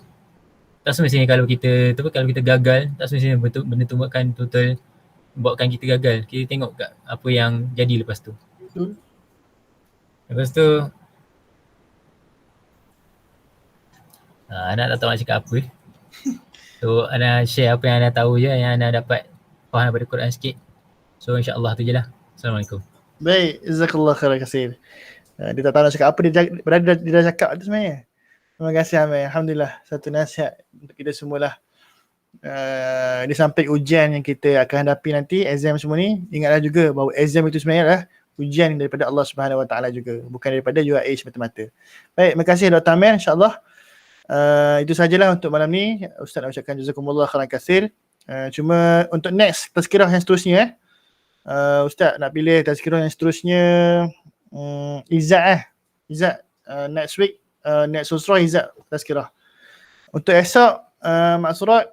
Tak semestinya kalau kita gagal, tak semestinya benda tu buatkan kita gagal. Kita tengok apa yang jadi lepas tu. Lepas tu Ana tak tahu nak cakap apa. So Ana share apa yang Ana tahu je, yang Ana dapat faham daripada Quran sikit. So insya-Allah tu je lah. Assalamualaikum. Baik, jazakallah khairan katsir. Dia tak tahu nak cakap apa, dia dah cakap tu sebenarnya. Terima kasih Amir. Alhamdulillah, satu nasihat untuk kita semualah. Di samping ujian yang kita akan hadapi nanti, exam semua ni, ingatlah juga bahawa exam itu sebenarnya adalah ujian daripada Allah Subhanahu Wa Taala juga, bukan daripada UAE semata-mata. Baik, terima kasih Dr. Amir. InsyaAllah itu sajalah untuk malam ni. Ustaz nak ucapkan jazakumullah khairan katsir. Cuma untuk next tazkirah yang seterusnya, Ustaz nak pilih tazkirah yang seterusnya Izzat next week, next Usrah Izzat tazkirah. Untuk esok Maksurat,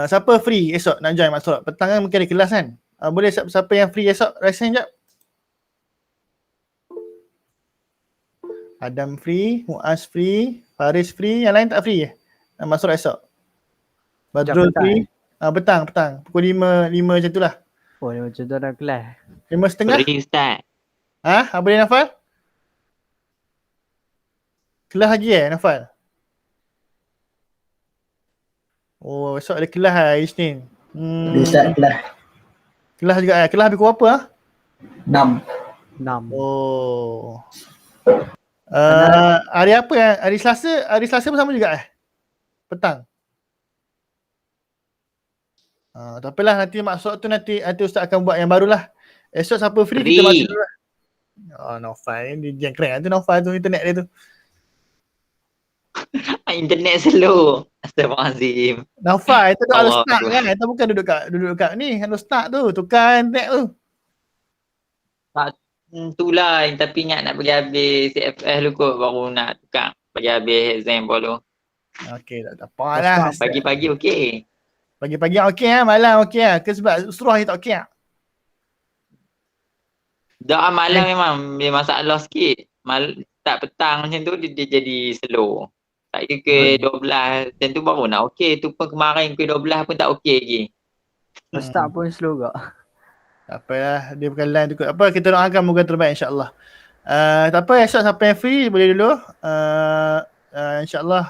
siapa free esok nak join Maksurat? Petang kan mungkin ada kelas kan? Boleh siapa yang free esok raise hand jap? Adam free, Muaz free, Faris free, yang lain tak free Maksurat esok? Badrul free? Petang. Pukul 5 macam tu lah. Oh, macam tu dalam kelas. 5:30? Free Ustaz. Apa dia Nafal? Kelas lagi Nafal? Oh, esok ada kelas Isnin. Ustaz kelas. Kelas juga kelas habis pukul apa 6. Oh. Hari apa hari Selasa pun sama juga petang. Tak apalah, nanti maksud tu nanti Ustaz akan buat yang barulah. Esok siapa free kita masuk dulu lah. Nofal ni dia keren tu, Nofal tu internet dia tu. internet slow. Astagfirullahalazim. Naufal, itu duduk Allah Al-Ustaz Akbar. kan? Itu bukan duduk kat ni, Al-Ustaz tu, tukar internet tu. Itulah, tapi ingat nak bagi habis CFS dulu kot baru nak tukar. Bagi habis exam dulu. Okey, tak apa lah. Pagi-pagi okey. Pagi-pagi okey lah, malam okey lah. Ke sebab suruh je tak okey lah. Doa malam memang dia masalah sikit. Tak petang macam tu dia jadi slow. Tak ke 12 macam tu baru nak okey. Tu pun kemarin ke 12 pun tak okey lagi. Ustaz pun slow kak. Tak apalah, dia bukan line tu kot. Apa, kita doakan moga terbaik insyaAllah. Tak apa, esok siapa yang free boleh dulu. InsyaAllah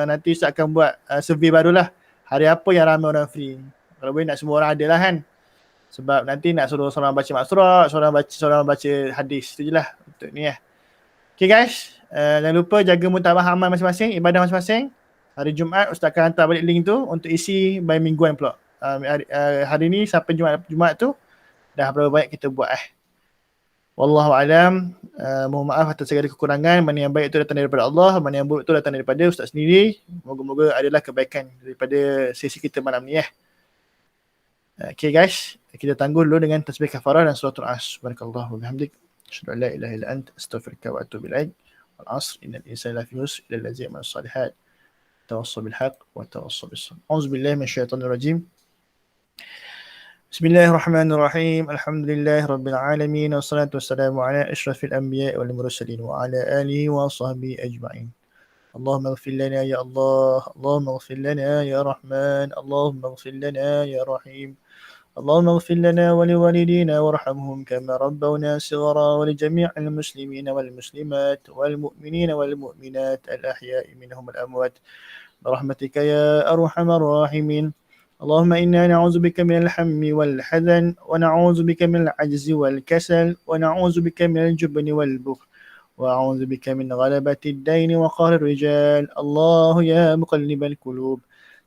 nanti Ustaz akan buat survey barulah. Hari apa yang ramai orang free. Kalau boleh nak semua orang ada lah kan. Sebab nanti nak suruh seorang baca maksurat, seorang baca hadis. Itu je lah untuk ni lah. Okay guys, jangan lupa jaga mutabah amal masing-masing, ibadah masing-masing. Hari Jumaat Ustaz akan hantar balik link tu untuk isi by mingguan pula. Hari ni sampai Jumaat tu dah berapa banyak kita buat Wallahu alam. Mohon maaf atas segala kekurangan. Mana yang baik itu datang daripada Allah, mana yang buruk itu datang daripada Ustaz sendiri. Moga-moga adalah kebaikan daripada sesi kita malam ni Okay guys, kita tangguh dulu dengan tasbih kafarah dan suratul Asr. Barakallahu bihamdik. Asyhadu an la ilaha illa anta astaghfiruka wa atubu ilaik. Wal 'asr innal insana lafi khusr illa allazina amanu salihat. Tawassaw bil haqq wa tawassaw bis sabr. A'udzu billahi minasyaitonir rajim. Bismillahirrahmanirrahim. Alhamdulillahi rabbil alamin wassalatu wassalamu ala asyrafil anbiya'i wal mursalin wa ala alihi wa sahbihi ajma'in. Allahumma ighfir lana ya Allah, Allahumma ighfir lana ya Rahman, Allahumma ighfir lana ya Rahim. اللهم اغفر لنا ولوالدينا وارحمهم كما ربونا صغارا ولجميع المسلمين والمسلمات والمؤمنين والمؤمنات الأحياء منهم الأموات برحمتك يا أرحم الراحمين. اللهم إنا نعوذ بك من الهم والحزن ونعوذ بك من العجز والكسل ونعوذ بك من الجبن والبخل وأعوذ بك من غلبة الدين وقهر الرجال. الله يا مقلب القلوب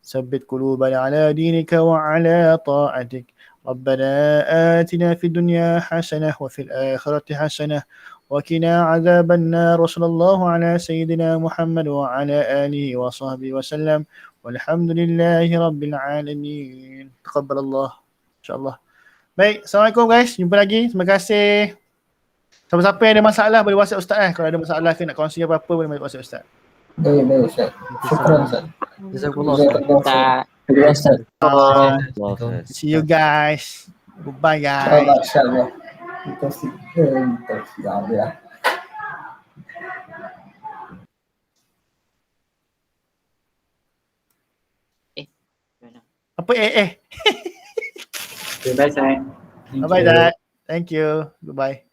ثبت قلوبنا على دينك وعلى طاعتك. ربنا آتنا في الدنيا حسنة وفي الآخرة حسنة وقنا عذاب النار. وصلى الله على سيدنا محمد وعلى آله وصحبه وسلم والحمد لله رب العالمين. تقبل الله InsyaAllah. Baik, Assalamualaikum guys. Jumpa lagi. Terima kasih. Siapa-siapa yang ada masalah boleh WhatsApp Ustaz Kalau ada masalah ke nak kongsi apa-apa boleh WhatsApp Ustaz. Baik Ustaz. Syukran Ustaz. Jazakumullah Ustaz. See you guys. Goodbye guys. InsyaAllah. Kita siap ya. Apa Bye bye. Bye bye Dad. Thank you. Goodbye.